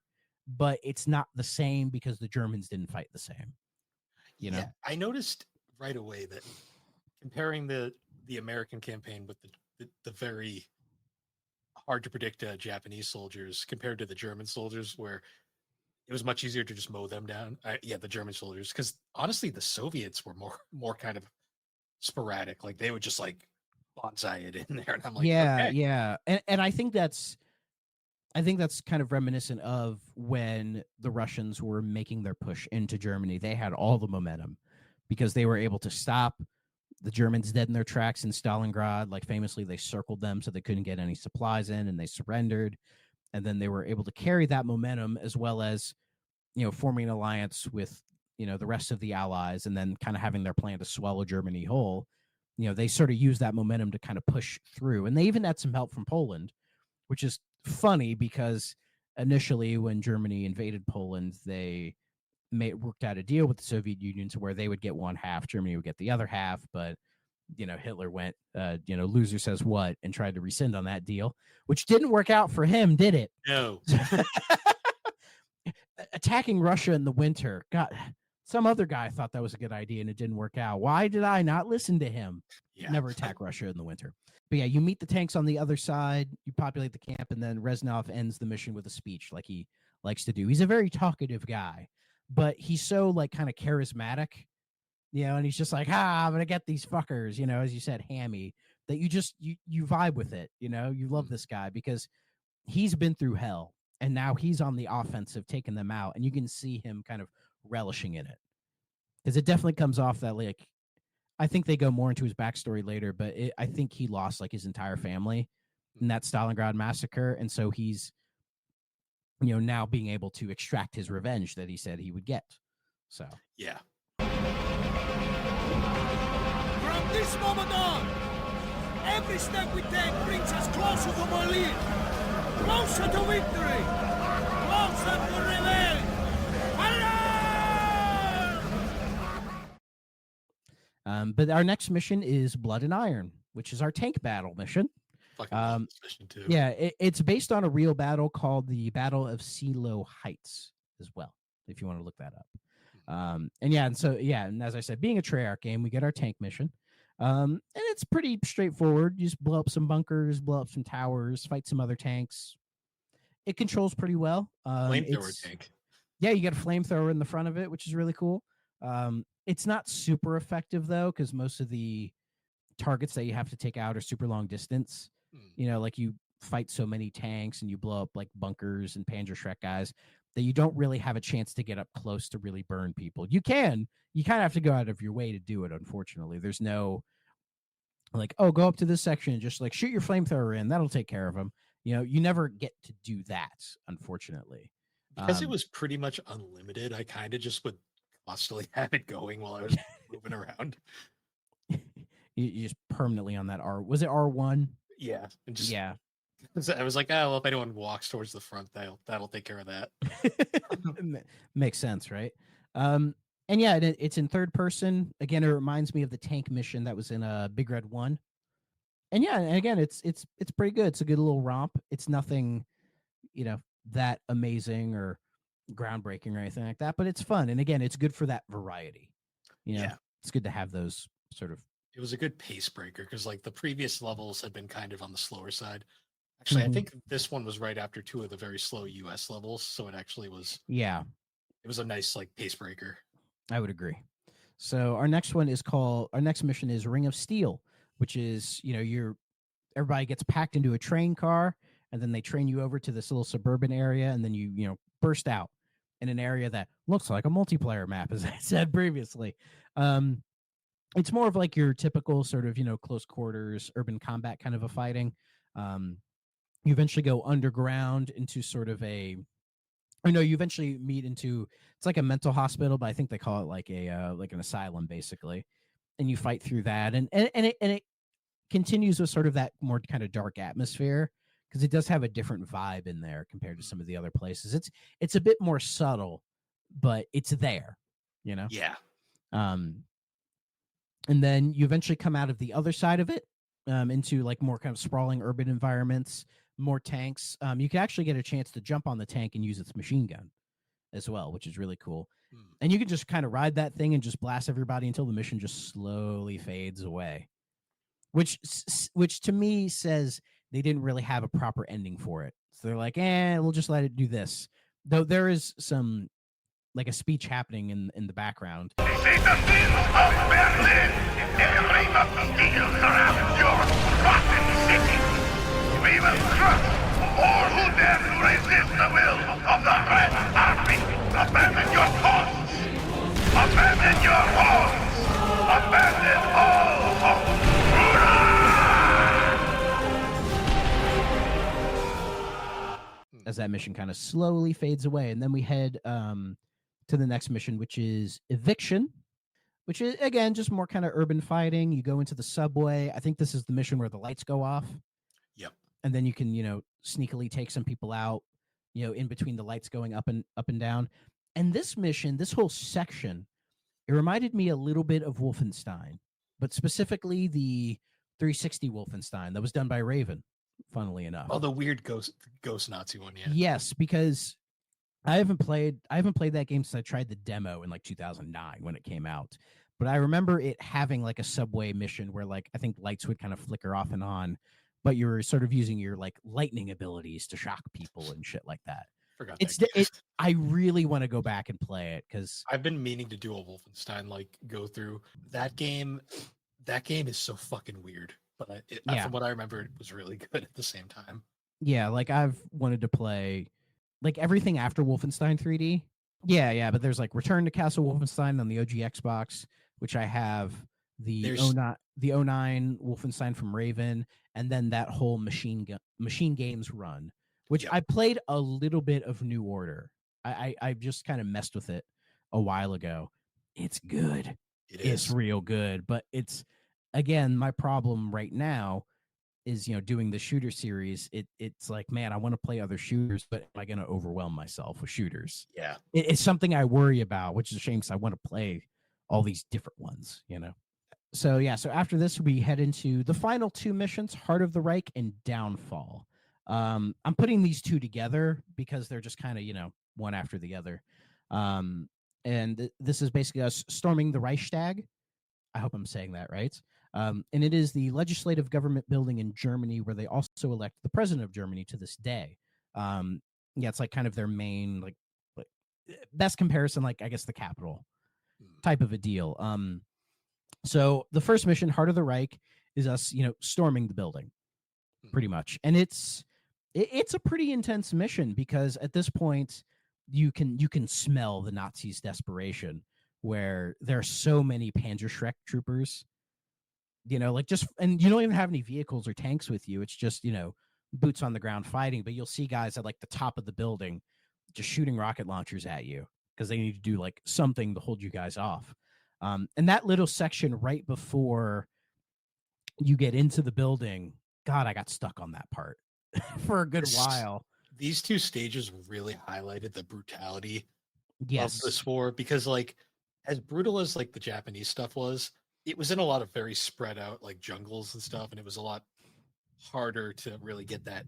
but it's not the same because the Germans didn't fight the same. Yeah, I noticed right away that comparing the American campaign with the very hard to predict Japanese soldiers compared to the German soldiers, where it was much easier to just mow them down. The German soldiers, because honestly, the Soviets were more kind of sporadic. Like they would just like bonsai it in there, and I'm like, okay. Yeah, and I think that's kind of reminiscent of when the Russians were making their push into Germany. They had all the momentum because they were able to stop the Germans dead in their tracks in Stalingrad. Like famously, they circled them so they couldn't get any supplies in, and they surrendered. And then they were able to carry that momentum, as well as forming an alliance with the rest of the Allies, and then kind of having their plan to swallow Germany whole. They sort of used that momentum to kind of push through, and they even had some help from Poland, which is funny because initially when Germany invaded Poland, they worked out a deal with the Soviet Union to where they would get one half, Germany would get the other half, but Hitler went loser says what, and tried to rescind on that deal, which didn't work out for him, did it? No. Attacking Russia in the winter, God, some other guy thought that was a good idea and it didn't work out. Why did I not listen to him? Never attack Russia in the winter. But yeah, you meet the tanks on the other side, you populate the camp, and then Reznov ends the mission with a speech like he likes to do. He's a very talkative guy, but he's so like kind of charismatic, and he's just like, I'm gonna get these fuckers, as you said, hammy, that you vibe with it. You love this guy because he's been through hell, and now he's on the offensive, taking them out, and you can see him kind of relishing in it, because it definitely comes off that, like, I think they go more into his backstory later, but I think he lost like his entire family in that Stalingrad massacre, and so he's now being able to extract his revenge that he said he would get. So yeah. From this moment on, every step we take brings us closer to Berlin, closer to victory, closer to revenge. But our next mission is Blood and Iron, which is our tank battle mission. Fucking love this mission too. Yeah, it's based on a real battle called the Battle of Seelow Heights as well, if you want to look that up. And as I said, being a Treyarch game, we get our tank mission. And it's pretty straightforward. You just blow up some bunkers, blow up some towers, fight some other tanks. It controls pretty well. Flamethrower tank. Yeah, you get a flamethrower in the front of it, which is really cool. It's not super effective, though, because most of the targets that you have to take out are super long distance. Like you fight so many tanks and you blow up like bunkers and Panzerschreck guys that you don't really have a chance to get up close to really burn people. You kind of have to go out of your way to do it, unfortunately. There's no like, oh, go up to this section and just like shoot your flamethrower in. That'll take care of them. You never get to do that, unfortunately. Because it was pretty much unlimited, I kind of just would constantly have it going while I was moving around. You just permanently on that R. Was it R1? Yeah. And just, yeah. I was like, oh, well, if anyone walks towards the front, that'll take care of that. Makes sense, right? And yeah, it's in third person. Again, it reminds me of the tank mission that was in Big Red 1. And yeah, and again, it's pretty good. It's a good little romp. It's nothing, that amazing or groundbreaking or anything like that, but it's fun. And again, it's good for that variety. It's good to have those sort of. It was a good pace breaker because like the previous levels had been kind of on the slower side. Actually, I think this one was right after two of the very slow US levels, so it actually was. Yeah, it was a nice like pace breaker. I would agree. So our next mission is Ring of Steel, which is everybody gets packed into a train car, and then they train you over to this little suburban area, and then you dispersed out in an area that looks like a multiplayer map, as I said previously. It's more of like your typical sort of, close quarters, urban combat kind of a fighting. You eventually go underground into sort of you eventually meet into, it's like a mental hospital, but I think they call it like like an asylum basically. And you fight through that. And it continues with sort of that more kind of dark atmosphere, because it does have a different vibe in there compared to some of the other places. It's a bit more subtle, but it's there, Yeah. And then you eventually come out of the other side of it, into like more kind of sprawling urban environments, more tanks. You can actually get a chance to jump on the tank and use its machine gun as well, which is really cool. And you can just kind of ride that thing and just blast everybody until the mission just slowly fades away, which to me says they didn't really have a proper ending for it. So they're like, we'll just let it do this. Though there is some, like, a speech happening in the background. See the field of Berlin. Every steel surrounds your rotten city. We will crush all who dare to resist the will of the Red Army. Abandon your posts. Abandon your homes. Abandon all hope. As that mission kind of slowly fades away, and then we head to the next mission, which is Eviction, which is, again, just more kind of urban fighting. You go into the subway. I think this is the mission where the lights go off. Yep. And then you can, sneakily take some people out, in between the lights going up and down. And this mission, this whole section, it reminded me a little bit of Wolfenstein, but specifically the 360 Wolfenstein that was done by Raven, funnily enough. Oh, the weird ghost Nazi one, yeah. Yes, because I haven't played that game since I tried the demo in like 2009 when it came out. But I remember it having like a subway mission where, like, I think lights would kind of flicker off and on, but you were sort of using your like lightning abilities to shock people and shit like that. Forgot I really want to go back and play it, because I've been meaning to do a Wolfenstein go through that game. That game is so fucking weird, but from what I remember, it was really good at the same time. Yeah, like I've wanted to play like everything after Wolfenstein 3D. Yeah, but there's like Return to Castle Wolfenstein on the OG Xbox, which I have, the 09 Wolfenstein from Raven, and then that whole Machine Games run, which I played a little bit of New Order. I just kind of messed with it a while ago. It's good. It's real good, but it's, again, my problem right now is, doing the shooter series. It's like, man, I want to play other shooters, but am I going to overwhelm myself with shooters? Yeah. It's something I worry about, which is a shame, because I want to play all these different ones, So after this, we head into the final two missions, Heart of the Reich and Downfall. I'm putting these two together because they're just kind of, one after the other. And this is basically us storming the Reichstag. I hope I'm saying that right. And it is the legislative government building in Germany where they also elect the president of Germany to this day. It's like kind of their main, like best comparison, like, I guess, the capital type of a deal. So the first mission, Heart of the Reich, is us, storming the building, pretty much. And it's a pretty intense mission, because at this point you can smell the Nazis' desperation, where there are so many Panzerschreck troopers, and you don't even have any vehicles or tanks with you. It's just, boots on the ground fighting, but you'll see guys at like the top of the building just shooting rocket launchers at you, because they need to do like something to hold you guys off. And that little section right before you get into the building, God, I got stuck on that part for a good while. These two stages really highlighted the brutality of this war, because, like, as brutal as like the Japanese stuff was, it was in a lot of very spread out like jungles and stuff, and it was a lot harder to really get that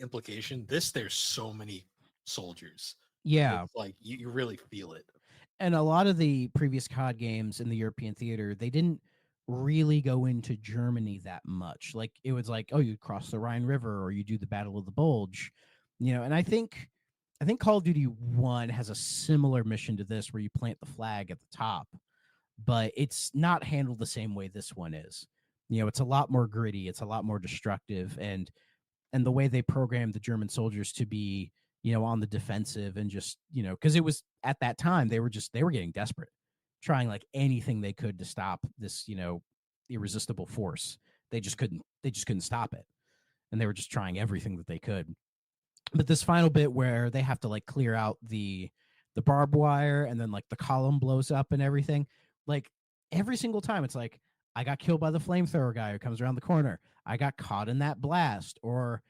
implication. There's so many soldiers. Yeah, it's like you really feel it. And a lot of the previous COD games in the European theater, they didn't really go into Germany that much. Like, it was like, oh, you cross the Rhine River, or you do the Battle of the Bulge, and I think Call of Duty 1 has a similar mission to this, where you plant the flag at the top, but it's not handled the same way this one is. It's a lot more gritty, it's a lot more destructive, and the way they programmed the German soldiers to be on the defensive and just, because it was at that time they were getting desperate, trying like anything they could to stop this, irresistible force. They just couldn't stop it. And they were just trying everything that they could. But this final bit where they have to like clear out the barbed wire and then like the column blows up and everything, like every single time it's like, I got killed by the flamethrower guy who comes around the corner. I got caught in that blast, or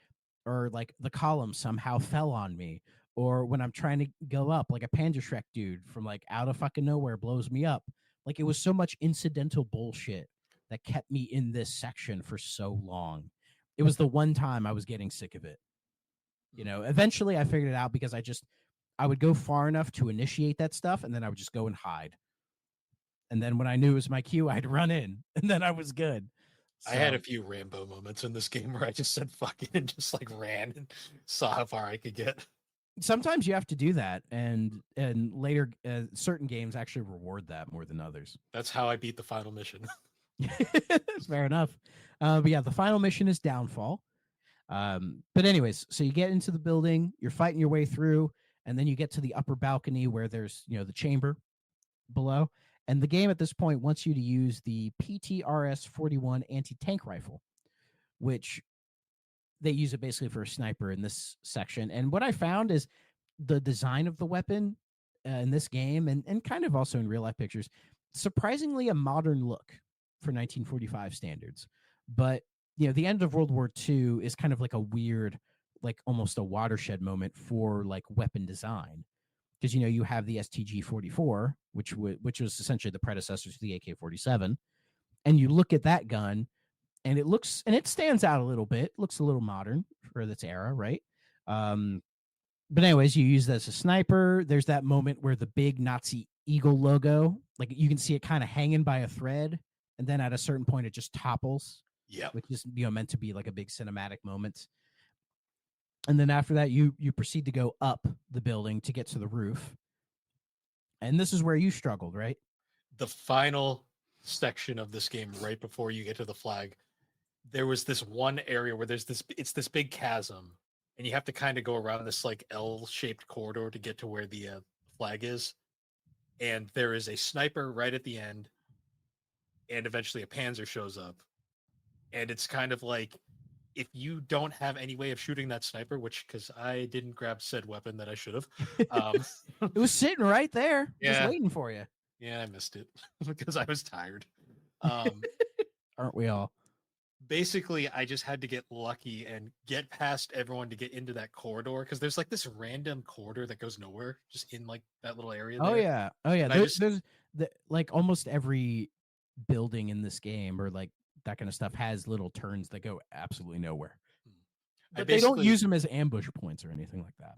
like the column somehow fell on me, or when I'm trying to go up, like a Panzerschreck dude from like out of fucking nowhere blows me up. Like it was so much incidental bullshit that kept me in this section for so long. It was the one time I was getting sick of it. Eventually I figured it out because I would go far enough to initiate that stuff, and then I would just go and hide. And then when I knew it was my cue, I'd run in, and then I was good. I had a few Rambo moments in this game where I just said fuck it and just like ran and saw how far I could get. Sometimes you have to do that, and later certain games actually reward that more than others. That's how I beat the final mission. Fair enough. But yeah, the final mission is Downfall. But anyways, so you get into the building, you're fighting your way through, and then you get to the upper balcony where there's, the chamber below. And the game at this point wants you to use the PTRS-41 anti-tank rifle, which they use it basically for a sniper in this section. And what I found is the design of the weapon in this game, and kind of also in real life pictures, surprisingly a modern look for 1945 standards. But the end of World War II is kind of like a weird, like almost a watershed moment for like weapon design, because you have the STG-44, which was essentially the predecessor to the AK-47, and you look at that gun, and it stands out a little bit. It looks a little modern for its era, right? But anyways, you use that as a sniper. There's that moment where the big Nazi eagle logo, like you can see it kind of hanging by a thread, and then at a certain point it just topples. Yeah, which is meant to be like a big cinematic moment. And then after that, you proceed to go up the building to get to the roof. And this is where you struggled, right? The final section of this game, right before you get to the flag, there was this one area where it's this big chasm, and you have to kind of go around this like L-shaped corridor to get to where the flag is. And there is a sniper right at the end, and eventually a Panzer shows up. And it's kind of like, if you don't have any way of shooting that sniper, which, because I didn't grab said weapon that I should have. It was sitting right there, yeah, just waiting for you. Yeah, I missed it because I was tired. Aren't we all? Basically, I just had to get lucky and get past everyone to get into that corridor, because there's like this random corridor that goes nowhere, just in like that little area. Oh there. yeah. There's like almost every building in this game, or like that kind of stuff, has little turns that go absolutely nowhere. But they don't use them as ambush points or anything like that.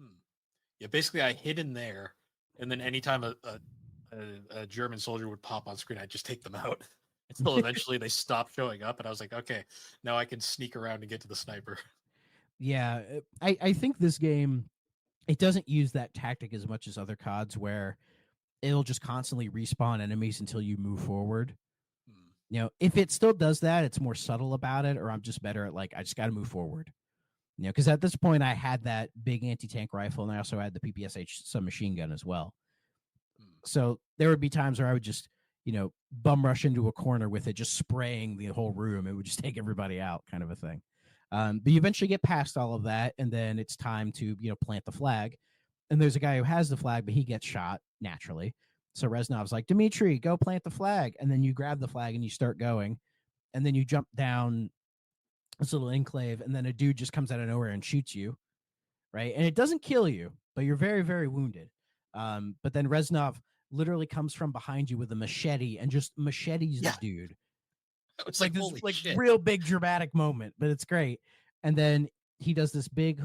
Yeah, basically I hid in there, and then anytime a German soldier would pop on screen, I'd just take them out until eventually they stopped showing up, and I was like, okay, now I can sneak around and get to the sniper. Yeah, I think this game, it doesn't use that tactic as much as other CODs, where it'll just constantly respawn enemies until you move forward. If it still does that, it's more subtle about it, or I'm just better at like, I just got to move forward. Because at this point I had that big anti-tank rifle, and I also had the PPSH submachine gun as well. So there would be times where I would just, bum rush into a corner with it, just spraying the whole room. It would just take everybody out, kind of a thing. But you eventually get past all of that, and then it's time to, plant the flag. And there's a guy who has the flag, but he gets shot naturally. So Reznov's like, Dimitri, go plant the flag. And then you grab the flag and you start going. And then you jump down this little enclave, and then a dude just comes out of nowhere and shoots you. Right. And it doesn't kill you, but you're very, very wounded. But then Reznov literally comes from behind you with a machete and just machetes the dude. It's like this like real big dramatic moment, but it's great. And then he does this big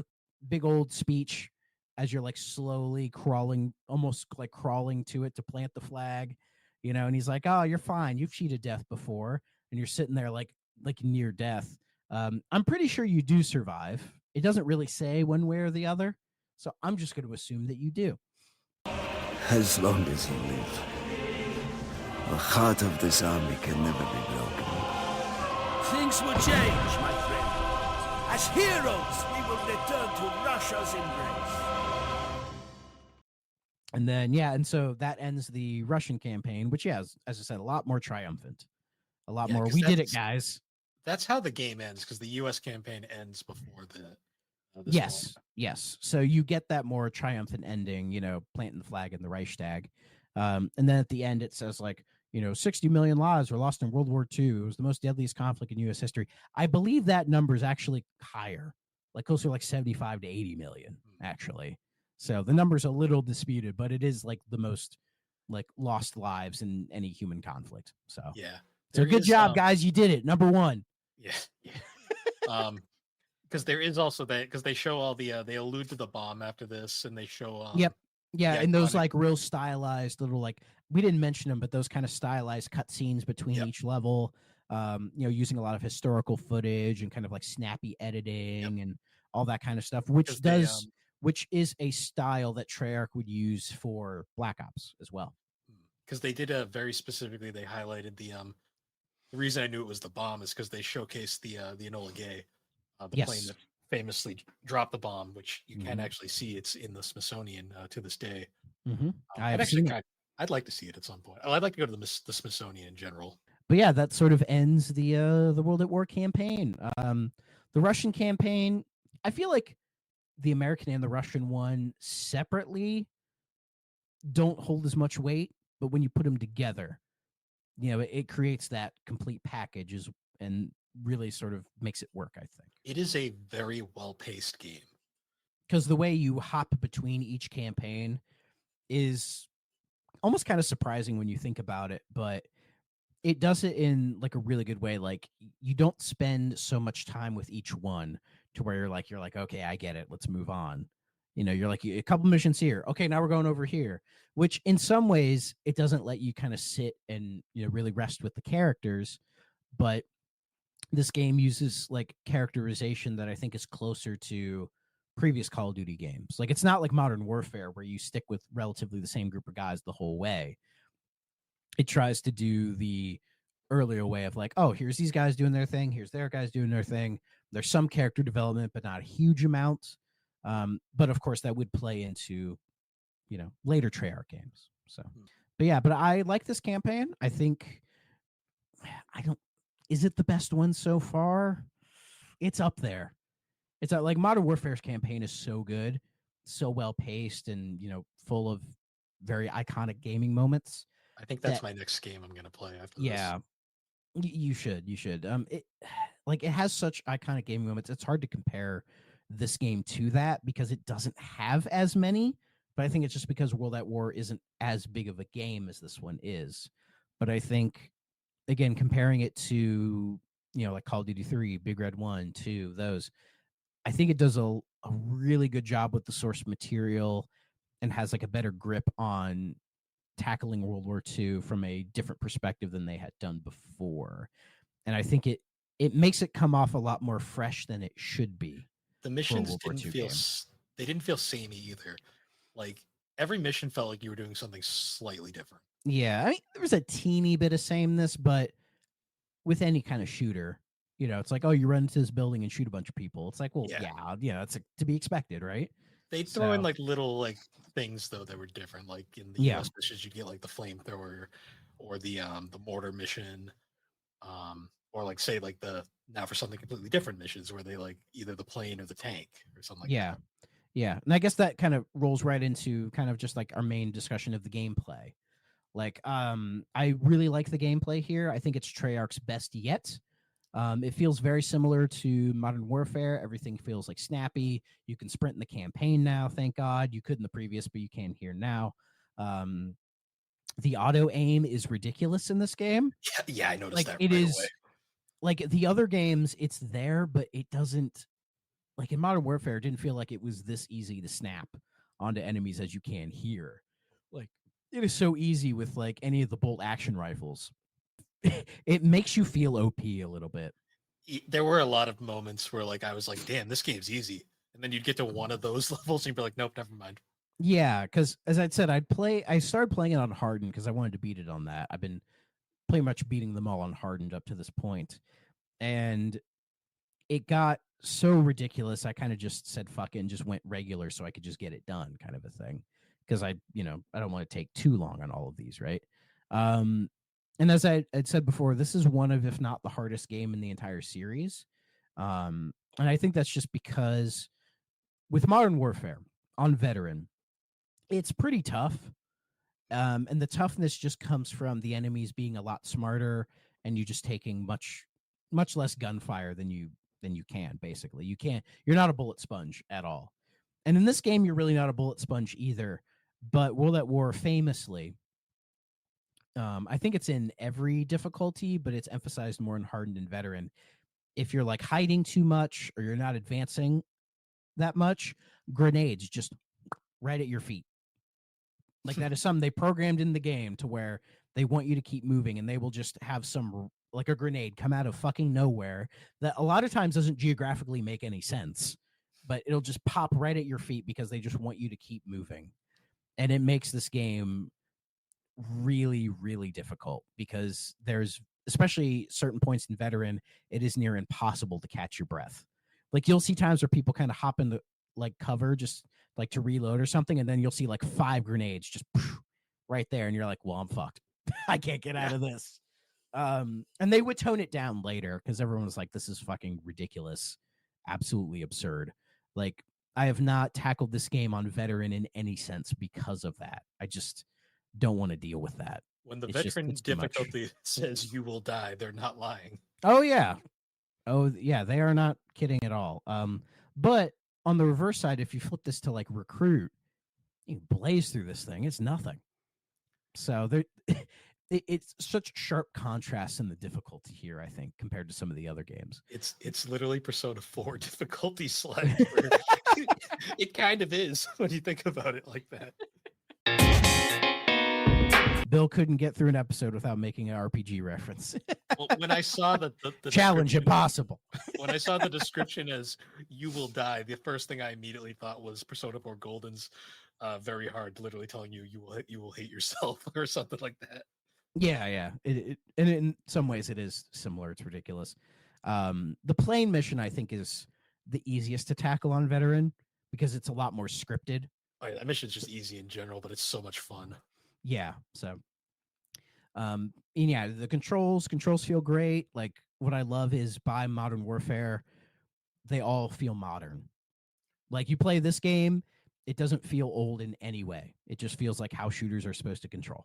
old speech as you're like slowly crawling, almost like crawling to it to plant the flag, and he's like, oh, you're fine. You've cheated death before. And you're sitting there like near death. I'm pretty sure you do survive. It doesn't really say one way or the other. So I'm just going to assume that you do. As long as you live, the heart of this army can never be broken. Things will change, my friend. As heroes, we will return to Russia's embrace. And then and so that ends the Russian campaign, which as I said, a lot more triumphant, a lot Yeah, more. 'cause We did it, that's- guys. That's how the game ends, because the U.S. campaign ends before this Yes. So you get that more triumphant ending, planting the flag in the Reichstag. And then at the end, it says 60 million lives were lost in World War II. It was the most deadliest conflict in U.S. history. I believe that number is actually higher, like closer to like 75 to 80 million, actually. So the number's a little disputed, but it is like the most like lost lives in any human conflict. So Yeah. so good job, guys. You did it. Number one. Yeah. Because there is also that, because they show all the they allude to the bomb after this, and they show Yep. Yeah, the and those iconic- like real stylized little we didn't mention them, but those kind of stylized cut scenes between each level, using a lot of historical footage and kind of like snappy editing and all that kind of stuff, which which is a style that Treyarch would use for Black Ops as well. Because they did a very specifically, they highlighted the reason I knew it was the bomb is because they showcased the Enola Gay, the plane that famously dropped the bomb, which you can actually see. It's in the Smithsonian to this day. I'd like to see it at some point. I'd like to go to the Smithsonian in general. But yeah, that sort of ends the World at War campaign. The Russian campaign, I feel like the American and the Russian one separately don't hold as much weight, but when you put them together, it creates that complete package and really sort of makes it work, I think. It is a very well-paced game. Because the way you hop between each campaign is almost kind of surprising when you think about it, but it does it in like a really good way. Like you don't spend so much time with each one to where you're like, okay, I get it. Let's move on. You're like a couple missions here. Okay, now we're going over here, which in some ways it doesn't let you kind of sit and, really rest with the characters. But this game uses like characterization that I think is closer to previous Call of Duty games. Like it's not like Modern Warfare where you stick with relatively the same group of guys the whole way. It tries to do the earlier way of like, oh, here's these guys doing their thing. Here's their guys doing their thing. There's some character development, but not a huge amount. But of course that would play into, later Treyarch games. So, but I like this campaign. I think is it the best one so far? It's up there. It's like Modern Warfare's campaign is so good, so well paced, and full of very iconic gaming moments. I think that's my next game I'm gonna play after this. Yeah, you should. It has such iconic gaming moments. It's hard to compare this game to that because it doesn't have as many. But I think it's just because World at War isn't as big of a game as this one is. But I think, again, comparing it to like Call of Duty 3, Big Red 1, 2, those, I think it does a really good job with the source material and has like a better grip on tackling World War II from a different perspective than they had done before. And I think it makes it come off a lot more fresh than it should be. The missions didn't feel samey either. Like every mission felt like you were doing something slightly different. Yeah, I mean, there was a teeny bit of sameness, but with any kind of shooter, it's like, oh, you run into this building and shoot a bunch of people. It's like, well, yeah, it's to be expected, right? They throw in like little like things though that were different. Like in the US missions, you get like the flamethrower or the mortar mission, or like say like now for something completely different missions where they like either the plane or the tank or something like that. Yeah. And I guess that kind of rolls right into kind of just like our main discussion of the gameplay. Like, I really like the gameplay here. I think it's Treyarch's best yet. It feels very similar to Modern Warfare. Everything feels like snappy. You can sprint in the campaign now, thank God. You could in the previous, but you can here now. The auto aim is ridiculous in this game. Yeah, I noticed that. It is away. Like the other games, it's there, but it doesn't. Like in Modern Warfare, it didn't feel like it was this easy to snap onto enemies as you can here. Like it is so easy with like any of the bolt action rifles. It makes you feel OP a little bit. There were a lot of moments where like I was like, damn, this game's easy. And then you'd get to one of those levels and you'd be like, nope, never mind. Yeah, because as I said, I started playing it on hardened because I wanted to beat it on that. I've been pretty much beating them all on hardened up to this point. And it got so ridiculous, I kind of just said fuck it and just went regular so I could just get it done, kind of a thing. because I don't want to take too long on all of these, right? And as I had said before, this is one of, if not the hardest game in the entire series. And I think that's just because with Modern Warfare on Veteran, it's pretty tough. And the toughness just comes from the enemies being a lot smarter and you just taking much less gunfire than you can, basically. You're not a bullet sponge at all. And in this game, you're really not a bullet sponge either. But World at War famously, I think it's in every difficulty, but it's emphasized more in Hardened and Veteran. If you're like hiding too much or you're not advancing that much, grenades just right at your feet. Like that is something they programmed in the game to where they want you to keep moving, and they will just have some, like a grenade come out of fucking nowhere that a lot of times doesn't geographically make any sense, but it'll just pop right at your feet because they just want you to keep moving. And it makes this game really, really difficult because there's, especially certain points in Veteran, it is near impossible to catch your breath. Like you'll see times where people kind of hop into like cover just like to reload or something, and then you'll see like 5 grenades just right there, and you're like, well, I'm fucked. I can't get out of this. And they would tone it down later because everyone was like, this is fucking ridiculous, absolutely absurd. Like, I have not tackled this game on Veteran in any sense because of that. I just don't want to deal with that. When the It's just- veteran it's too much. difficulty says you will die, they're not lying. Oh yeah. They are not kidding at all. But on the reverse side, if you flip this to like recruit, you blaze through this thing. It's nothing. So there, it's such sharp contrast in the difficulty here, I think, compared to some of the other games. It's literally Persona 4 difficulty slide. It kind of is when you think about it like that. Bill couldn't get through an episode without making an RPG reference. Well, when I saw the Challenge description- impossible. when I saw the description as "you will die," the first thing I immediately thought was Persona 4 Golden's very hard, literally telling you you will hate yourself or something like that. Yeah. And in some ways it is similar. It's ridiculous. The plane mission, I think, is the easiest to tackle on Veteran because it's a lot more scripted. Oh, yeah, that mission's just easy in general, but it's so much fun. Yeah. So, and yeah, the controls feel great. Like what I love is by Modern Warfare, they all feel modern. Like you play this game, it doesn't feel old in any way. It just feels like how shooters are supposed to control,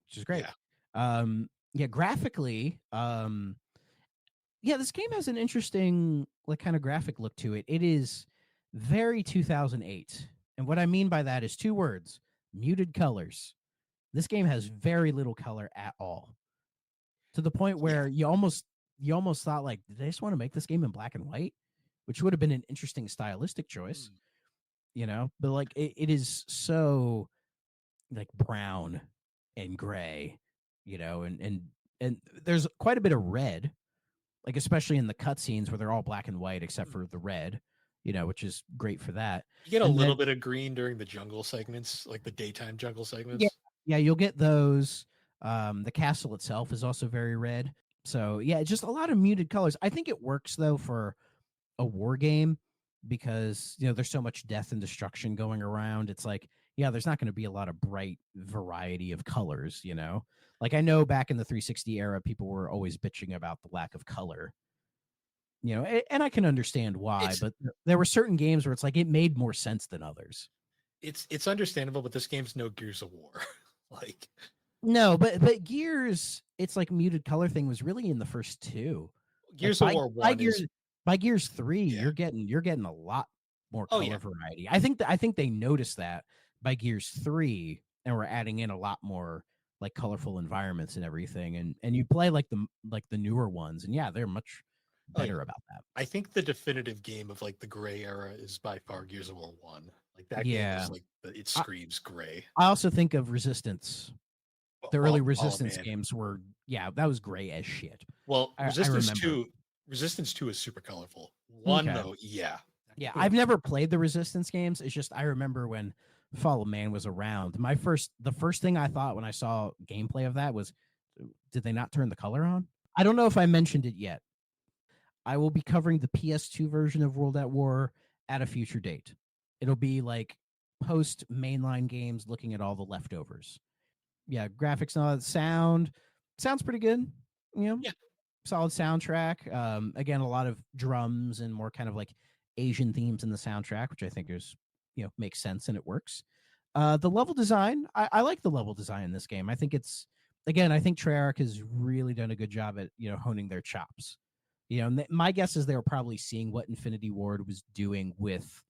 which is great. Yeah. Graphically, this game has an interesting like kind of graphic look to it. It is very 2008. And what I mean by that is 2 words: muted colors. This game has very little color at all, to the point where you almost thought, like, did they just want to make this game in black and white, which would have been an interesting stylistic choice, but like it is so like brown and gray, and there's quite a bit of red, like especially in the cutscenes where they're all black and white except for the red, which is great for that. You get a And little then- bit of green during the jungle segments, like the daytime jungle segments. Yeah, you'll get those. The castle itself is also very red. So yeah, just a lot of muted colors. I think it works though for a war game because there's so much death and destruction going around. It's like, yeah, there's not going to be a lot of bright variety of colors, Like I know back in the 360 era, people were always bitching about the lack of color. And I can understand why, but there were certain games where it's like it made more sense than others. It's understandable, but this game's no Gears of War. Like, No, but Gears, it's like muted color thing was really in the first 2. Gears Like, of War 1 is by Gears 3, Yeah. you're getting a lot more Oh, color yeah. variety. I think they noticed that by Gears 3 and we're adding in a lot more like colorful environments and everything. And you play like the newer ones, and yeah, they're much Oh, yeah. better about that. I think the definitive game of like the gray era is by far Gears of War 1. Like that game Yeah. is like it screams gray. I also think of Resistance. The early Oh, Resistance man. games were, that was gray as shit. Well, I Resistance remember. 2 Resistance 2 is super colorful. 1 Okay. though, yeah. Yeah, I've never played the Resistance games. It's just I remember when Fall of Man was around. The first thing I thought when I saw gameplay of that was, did they not turn the color on? I don't know if I mentioned it yet. I will be covering the PS2 version of World at War at a future date. It'll be like post mainline games looking at all the leftovers. Yeah, graphics and all that. Sounds pretty good. You know, Yeah. solid soundtrack. Again, a lot of drums and more kind of like Asian themes in the soundtrack, which I think is, makes sense and it works. The level design, I like the level design in this game. I think I think Treyarch has really done a good job at, honing their chops. And my guess is they were probably seeing what Infinity Ward was doing with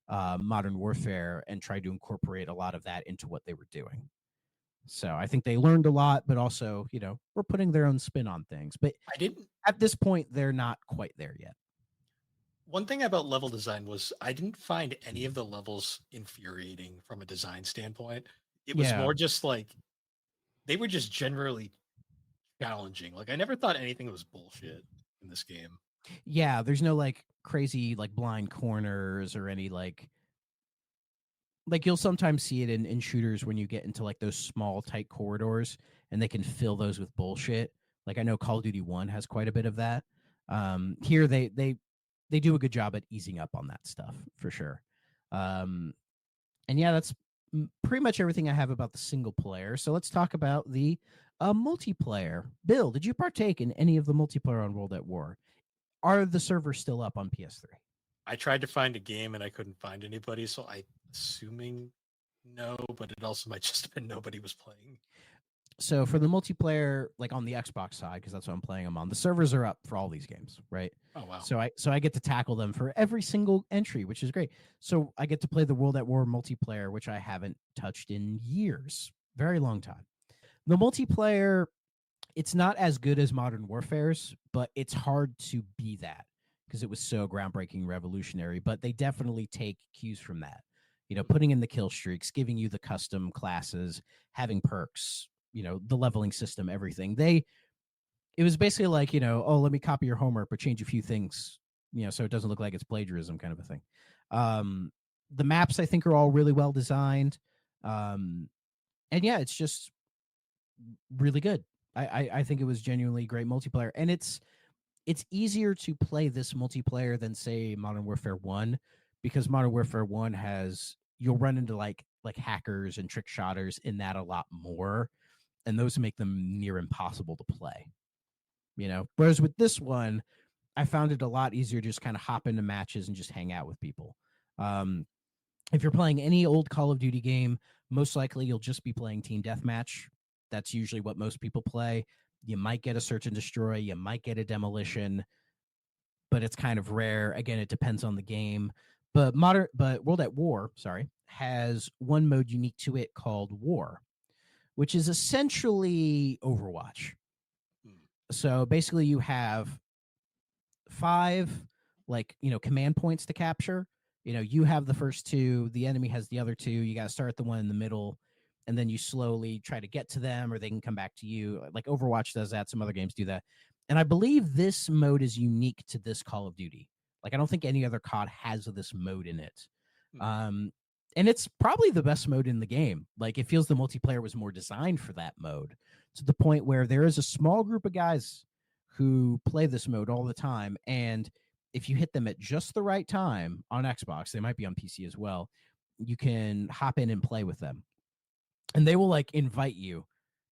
Modern Warfare and tried to incorporate a lot of that into what they were doing. So I think they learned a lot, but also, we're putting their own spin on things. But at this point, they're not quite there yet. One thing about level design was I didn't find any of the levels infuriating from a design standpoint. It was more just like they were just generally challenging. Like I never thought anything was bullshit in this game. Yeah, there's no like crazy like blind corners or any like you'll sometimes see it in shooters when you get into like those small tight corridors and they can fill those with bullshit. Like I know Call of Duty 1 has quite a bit of that. Here they do a good job at easing up on that stuff for sure. And yeah, that's pretty much everything I have about the single player. So let's talk about the multiplayer. Bill, did you partake in any of the multiplayer on World at War? Are the servers still up on PS3? I tried to find a game and I couldn't find anybody, so I'm assuming no, but it also might just have been nobody was playing. So for the multiplayer, like on the Xbox side, because that's what I'm playing them on, the servers are up for all these games, right? Oh wow! So I get to tackle them for every single entry, which is great. So I get to play the World at War multiplayer, which I haven't touched in years, very long time. The multiplayer, it's not as good as Modern Warfare's, but it's hard to be that because it was so groundbreaking, revolutionary. But they definitely take cues from that. Putting in the kill streaks, giving you the custom classes, having perks, the leveling system, everything. It was basically like, let me copy your homework, but change a few things, so it doesn't look like it's plagiarism kind of a thing. The maps, I think, are all really well designed. And yeah, it's just really good. I think it was genuinely great multiplayer. And it's easier to play this multiplayer than, say, Modern Warfare 1, because Modern Warfare 1 you'll run into like hackers and trick shotters in that a lot more. And those make them near impossible to play, Whereas with this one, I found it a lot easier to just kind of hop into matches and just hang out with people. If you're playing any old Call of Duty game, most likely you'll just be playing Team Deathmatch. That's usually what most people play. You might get a search and destroy, you might get a demolition, but it's kind of rare. Again, it depends on the game. But World at War, has one mode unique to it called War, which is essentially Overwatch. So basically you have 5 command points to capture. You have the first 2, the enemy has the other 2. You got to start the one in the middle, and then you slowly try to get to them, or they can come back to you. Like Overwatch does that. Some other games do that. And I believe this mode is unique to this Call of Duty. Like I don't think any other COD has this mode in it. And it's probably the best mode in the game. Like it feels the multiplayer was more designed for that mode, to the point where there is a small group of guys who play this mode all the time. And if you hit them at just the right time on Xbox, they might be on PC as well, you can hop in and play with them. And they will like invite you.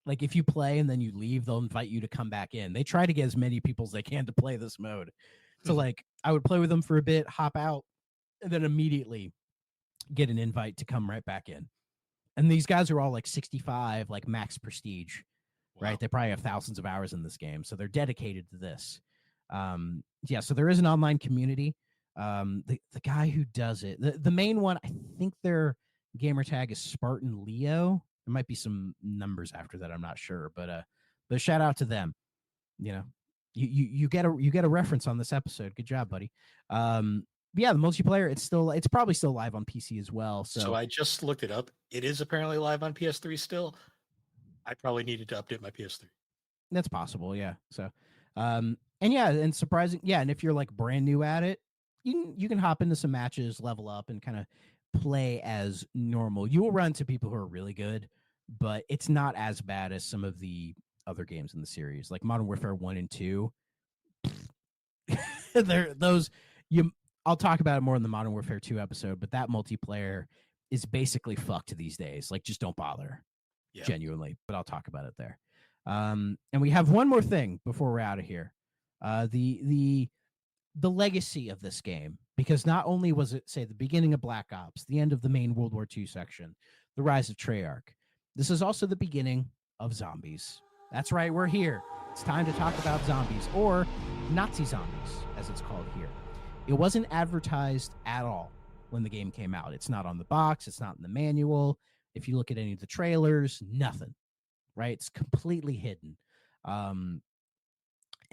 Like if you play and then you leave, they'll invite you to come back in. They try to get as many people as they can to play this mode. So like I would play with them for a bit, hop out, and then immediately get an invite to come right back in. And these guys are all like 65, like max prestige, right? They probably have thousands of hours in this game. So they're dedicated to this. So there is an online community. The guy who does it, the main one, I think their gamer tag is Spartan Leo. There might be some numbers after that, I'm not sure, but shout out to them. You get a reference on this episode. Good job, buddy. Yeah, the multiplayer, it's probably still live on PC as well. So I just looked it up. It is apparently live on PS3 still. I probably needed to update my PS3. That's possible, yeah. So and surprising, yeah, and if you're like brand new at it, you can hop into some matches, level up, and kind of play as normal. You will run into people who are really good, but it's not as bad as some of the other games in the series, like Modern Warfare 1 and 2. I'll talk about it more in the Modern Warfare 2 episode, but that multiplayer is basically fucked these days. Like, just don't bother, Yeah. genuinely. But I'll talk about it there. And we have one more thing before we're out of here. The legacy of this game, because not only was it, say, the beginning of Black Ops, the end of the main World War II section, the rise of Treyarch, this is also the beginning of zombies. That's right, we're here. It's time to talk about zombies, or Nazi zombies, as it's called here. It wasn't advertised at all when the game came out. It's not on the box. It's not in the manual. If you look at any of the trailers, nothing, right? It's completely hidden.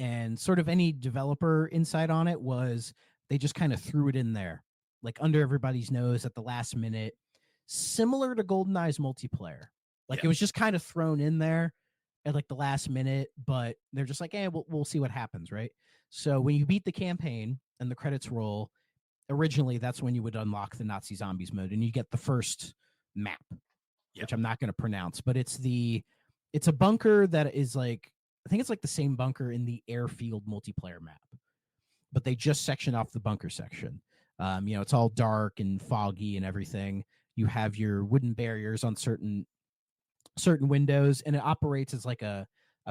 And sort of any developer insight on it was they just kind of threw it in there, like under everybody's nose at the last minute, similar to GoldenEye's multiplayer. Like, it was just kind of thrown in there at like the last minute, but they're just like, we'll see what happens, right? So when you beat the campaign and the credits roll, originally that's when you would unlock the Nazi zombies mode, and you get the first map, which I'm not going to pronounce, but it's a bunker that is like, I think it's like the same bunker in the airfield multiplayer map, but they just section off the bunker section. It's all dark and foggy and everything. You have your wooden barriers on certain windows, and it operates as like a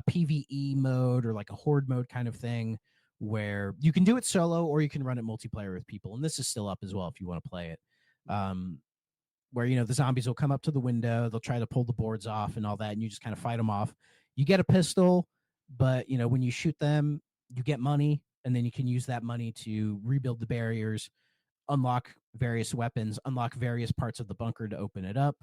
PvE mode or like a horde mode kind of thing, where you can do it solo or you can run it multiplayer with people. And this is still up as well if you want to play it. Where, the zombies will come up to the window, they'll try to pull the boards off and all that, and you just kind of fight them off. You get a pistol, but, when you shoot them, you get money, and then you can use that money to rebuild the barriers, unlock various weapons, unlock various parts of the bunker to open it up.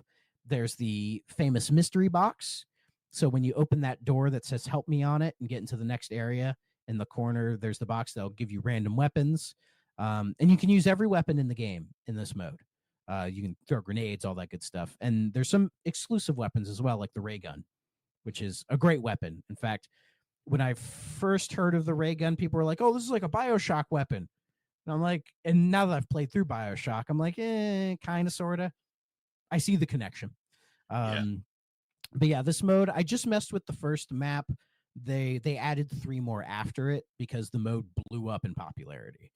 There's the famous mystery box. So when you open that door that says "help me" on it and get into the next area, in the corner, there's the box that'll give you random weapons. And you can use every weapon in the game in this mode. You can throw grenades, all that good stuff. And there's some exclusive weapons as well, like the ray gun, which is a great weapon. In fact, when I first heard of the ray gun, people were like, "Oh, this is like a BioShock weapon." And I'm like, and now that I've played through BioShock, I'm like, kind of, sort of. I see the connection. But yeah, this mode, I just messed with the first map. They added 3 more after it because the mode blew up in popularity.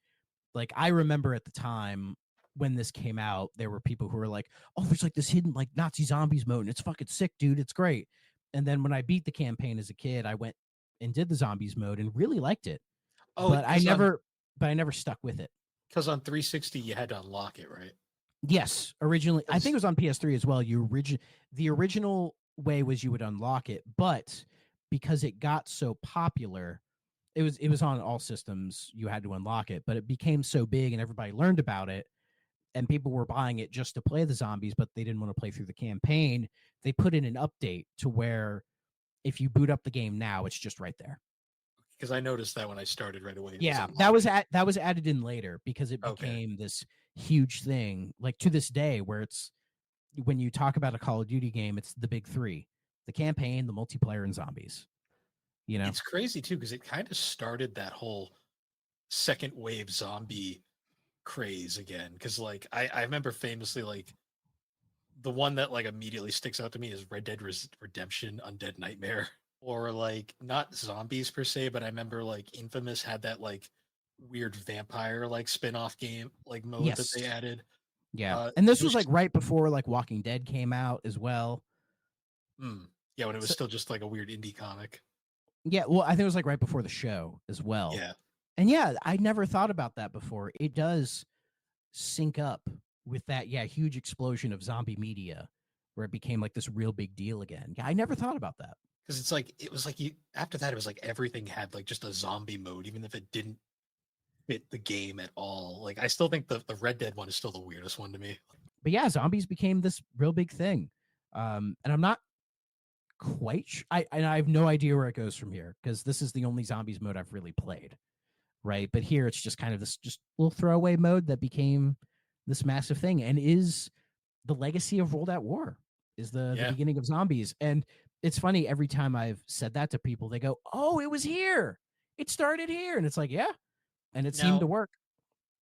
Like, I remember at the time when this came out, there were people who were like, "Oh, there's like this hidden like Nazi zombies mode, and it's fucking sick, dude. It's great." And then when I beat the campaign as a kid, I went and did the zombies mode and really liked it. But I never stuck with it. Because on 360 you had to unlock it, right? Yes, originally I think it was on PS3 as well. The original way was you would unlock it, but because it got so popular, it was on all systems. You had to unlock it, but it became so big and everybody learned about it, and people were buying it just to play the zombies, but they didn't want to play through the campaign. They put in an update to where if you boot up the game now, it's just right there. Because I noticed that when I started right away. Yeah, that was added in later because it became this huge thing. Like, to this day, where it's, when you talk about a Call of Duty game, it's the big 3: the campaign, the multiplayer, and zombies. It's crazy too, because it kind of started that whole second wave zombie craze again. Because like I remember famously, like, the one that like immediately sticks out to me is Red Dead Redemption Undead Nightmare. Or like, not zombies per se, but I remember like Infamous had that like weird vampire like spin-off game like mode that they added. Yeah. And this was like right before like Walking Dead came out as well. Yeah, when it was still just like a weird indie comic. Yeah, well, I think it was like right before the show as well. Yeah. And yeah, I never thought about that before. It does sync up with that, huge explosion of zombie media where it became like this real big deal again. Yeah, I never thought about that. Because it's like, it was like after that, it was like everything had like just a zombie mode, even if it didn't fit the game at all. Like, I still think the Red Dead one is still the weirdest one to me. But yeah, zombies became this real big thing. And I'm not quite I have no idea where it goes from here, because this is the only zombies mode I've really played. Right. But here it's just kind of this just little throwaway mode that became this massive thing and is the legacy of World at War, is the beginning of zombies. And it's funny, every time I've said that to people, they go, "Oh, it was here. It started here." And it's like, yeah. And it seemed to work.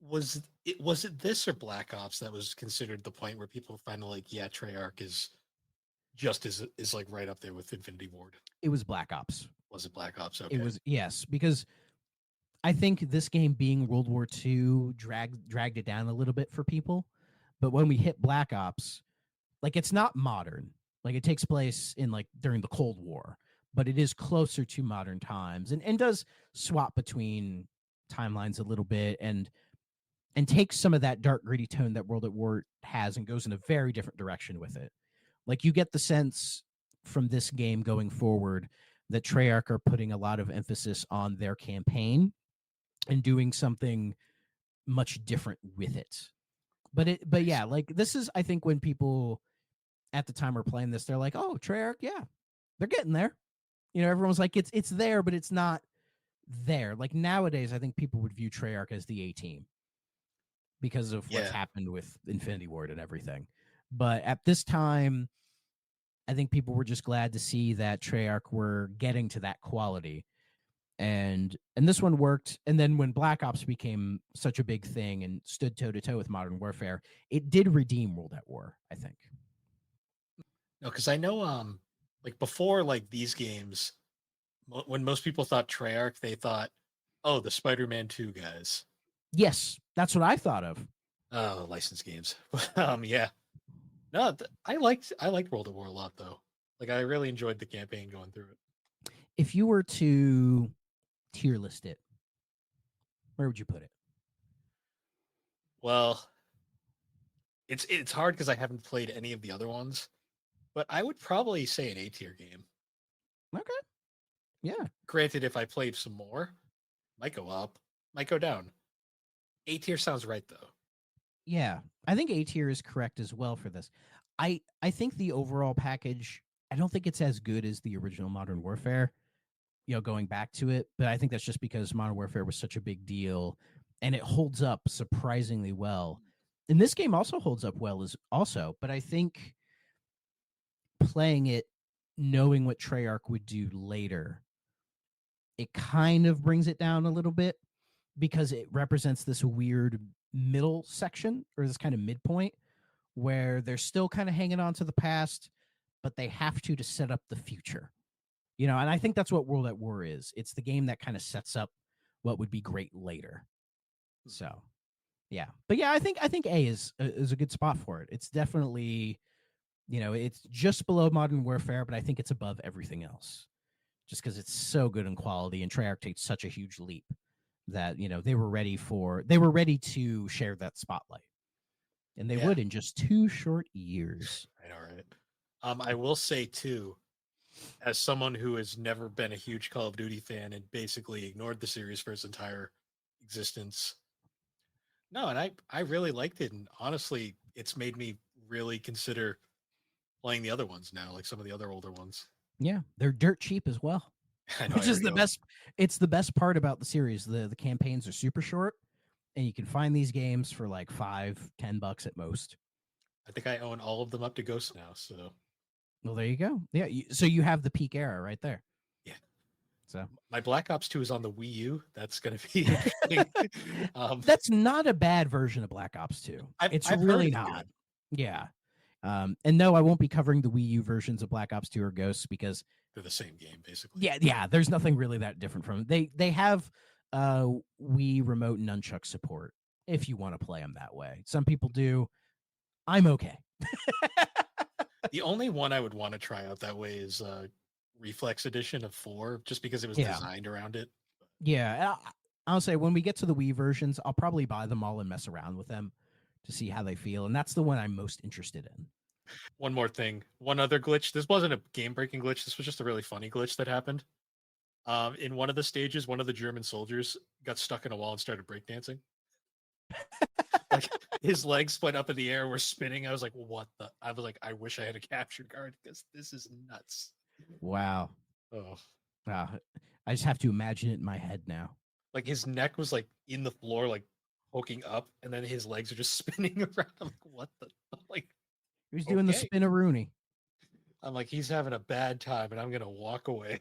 Was it this or Black Ops that was considered the point where people finally like, yeah, Treyarch is like right up there with Infinity Ward? It was Black Ops. Was it Black Ops? Okay. It was, yes, because I think this game being World War II dragged it down a little bit for people. But when we hit Black Ops, like it's not modern. Like it takes place in like during the Cold War, but it is closer to modern times and does swap between timelines a little bit and takes some of that dark gritty tone that World at War has and goes in a very different direction with it. Like you get the sense from this game going forward that Treyarch are putting a lot of emphasis on their campaign and doing something much different with it. But yeah, like this is, I think when people at the time are playing this, they're like, oh, Treyarch, yeah, they're getting there. You know, everyone's like, it's there, but it's not there. Like nowadays, I think people would view Treyarch as the A team because of what's happened with Infinity Ward and everything. But at this time, I think people were just glad to see that Treyarch were getting to that quality. And this one worked. And then when Black Ops became such a big thing and stood toe to toe with Modern Warfare, it did redeem World at War, I think. No, because I know, like before, like these games, when most people thought Treyarch, they thought, oh, the Spider-Man 2 guys. Yes, that's what I thought of. Oh, licensed games. Yeah. No, I liked World at War a lot though. Like I really enjoyed the campaign going through it. If you were to tier list it, where would you put it? Well, it's hard because I haven't played any of the other ones, but I would probably say an A-tier game. Okay. Yeah. Granted, if I played some more, might go up, might go down. A-tier sounds right though. Yeah, I think A tier is correct as well for this. I think the overall package, I don't think it's as good as the original Modern Warfare, you know, going back to it, but I think that's just because Modern Warfare was such a big deal and it holds up surprisingly well. And this game also holds up well but I think playing it, knowing what Treyarch would do later, it kind of brings it down a little bit because it represents this weird middle section or this kind of midpoint where they're still kind of hanging on to the past, but they have to set up the future, you know. And I think that's what World at War is. It's the game that kind of sets up what would be great later. So yeah, but yeah, I think A is a good spot for it. It's definitely, you know, it's just below Modern Warfare, but I think it's above everything else just because it's so good in quality and Treyarch takes such a huge leap that, you know, they were ready to share that spotlight, and they would in just 2 short years. I know, right? I will say too, as someone who has never been a huge Call of Duty fan and basically ignored the series for its entire existence. No, and I really liked it, and honestly, it's made me really consider playing the other ones now, like some of the other older ones. Yeah, they're dirt cheap as well. Which is the best. It's the best part about the series. The campaigns are super short, and you can find these games for like $5-10 at most. I think I own all of them up to Ghost now. So, well, there you go. Yeah, so you have the peak era right there. Yeah. So my Black Ops 2 is on the Wii U. That's going to be interesting. That's not a bad version of Black Ops 2. It's really not. Yeah. And no, I won't be covering the Wii U versions of Black Ops 2 or Ghosts because they're the same game, basically. Yeah. There's nothing really that different from them. They have Wii remote nunchuck support if you want to play them that way. Some people do. I'm okay. The only one I would want to try out that way is Reflex Edition of 4, just because it was designed around it. Yeah, I'll say when we get to the Wii versions, I'll probably buy them all and mess around with them to see how they feel, and that's the one I'm most interested in. One more thing, one other glitch. This wasn't a game-breaking glitch. This was just a really funny glitch that happened. In one of the stages, one of the German soldiers got stuck in a wall and started breakdancing. Like his legs went up in the air, were spinning. I was like, "What the?" I was like, "I wish I had a capture card because this is nuts." Wow. Oh. Wow. I just have to imagine it in my head now. Like his neck was like in the floor, like poking up, and then his legs are just spinning around. I'm like, what the? I'm like, he was doing the spin-a-rooney. I'm like, he's having a bad time, and I'm gonna walk away.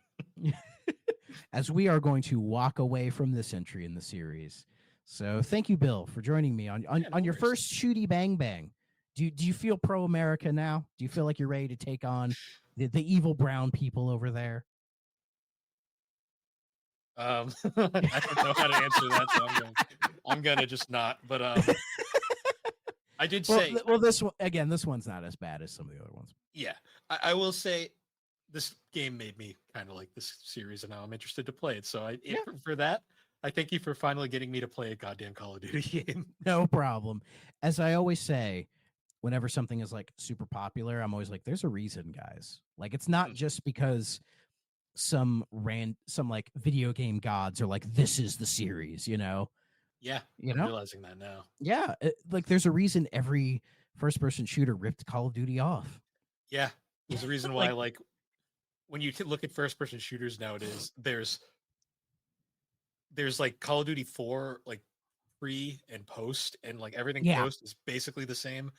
As we are going to walk away from this entry in the series. So thank you, Bill, for joining me on your first Shooty Bang Bang. Do you feel pro-America now? Do you feel like you're ready to take on the evil brown people over there? I don't know how to answer that, so I'm gonna just not. But I did Well, say, this one again. This one's not as bad as some of the other ones. yeah, I will say this game made me kind of like this series, and now I'm interested to play it. So for that, I thank you for finally getting me to play a goddamn Call of Duty game. No problem. As I always say, whenever something is like super popular, I'm always like, there's a reason, guys. Like, it's not just because some like video game gods are like, this is the series, Yeah, You I'm know? realizing that now. Yeah, like there's a reason every first person shooter ripped Call of Duty off. Yeah, there's a reason why, like, when you look at first person shooters nowadays, there's like Call of Duty 4, like pre and post, and like everything Yeah. post is basically the same.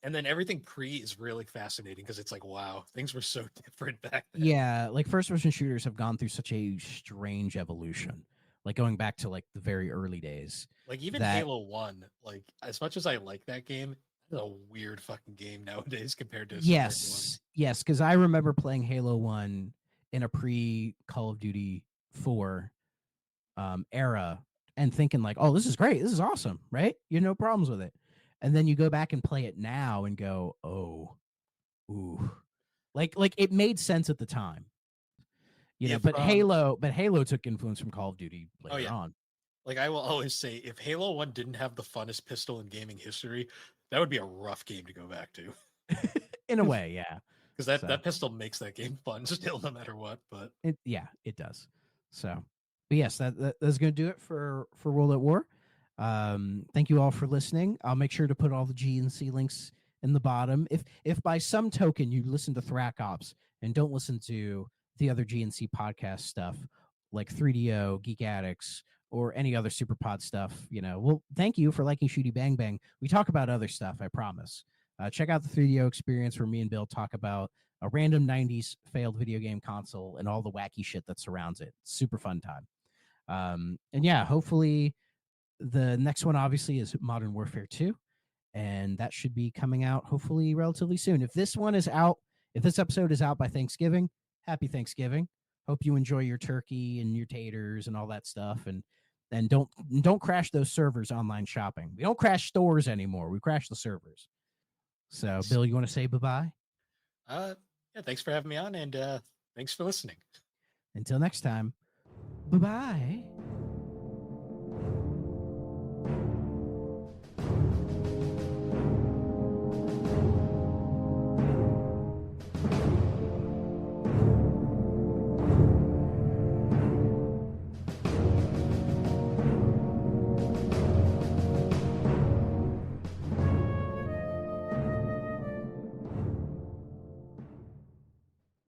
And then everything pre is really fascinating because it's like, wow, things were so different back then. Yeah, like first person shooters have gone through such a strange evolution. Like going back to like the very early days. Like even that- Halo 1, like as much as I like that game, it's a weird fucking game nowadays compared to Yes, because I remember playing Halo 1 in a pre Call of Duty 4 era and thinking like, oh, this is great, this is awesome, right? You have no problems with it. And then you go back and play it now and go, oh, ooh. Like it made sense at the time. But Halo took influence from Call of Duty later on. Like I will always say, if Halo 1 didn't have the funnest pistol in gaming history, that would be a rough game to go back to. In a way, yeah. Because that pistol makes that game fun still, no matter what. But it does. So, but yes, that's going to do it for World at War. Thank you all for listening. I'll make sure to put all the GNC links in the bottom. If by some token you listen to Thrack Ops and don't listen to the other GNC podcast stuff like 3DO, Geek Addicts, or any other Superpod stuff, well, thank you for liking Shooty Bang Bang. We talk about other stuff, I promise. Check out the 3DO experience where me and Bill talk about a random 90s failed video game console and all the wacky shit that surrounds it. Super fun time. And yeah, hopefully the next one obviously is Modern Warfare 2, and that should be coming out hopefully relatively soon. If this episode is out by Thanksgiving, happy Thanksgiving. Hope you enjoy your turkey and your taters and all that stuff, and don't crash those servers online shopping. We don't crash stores anymore. We crash the servers. So, Bill, you want to say bye-bye? yeah, thanks for having me on, and thanks for listening. Until next time, bye-bye.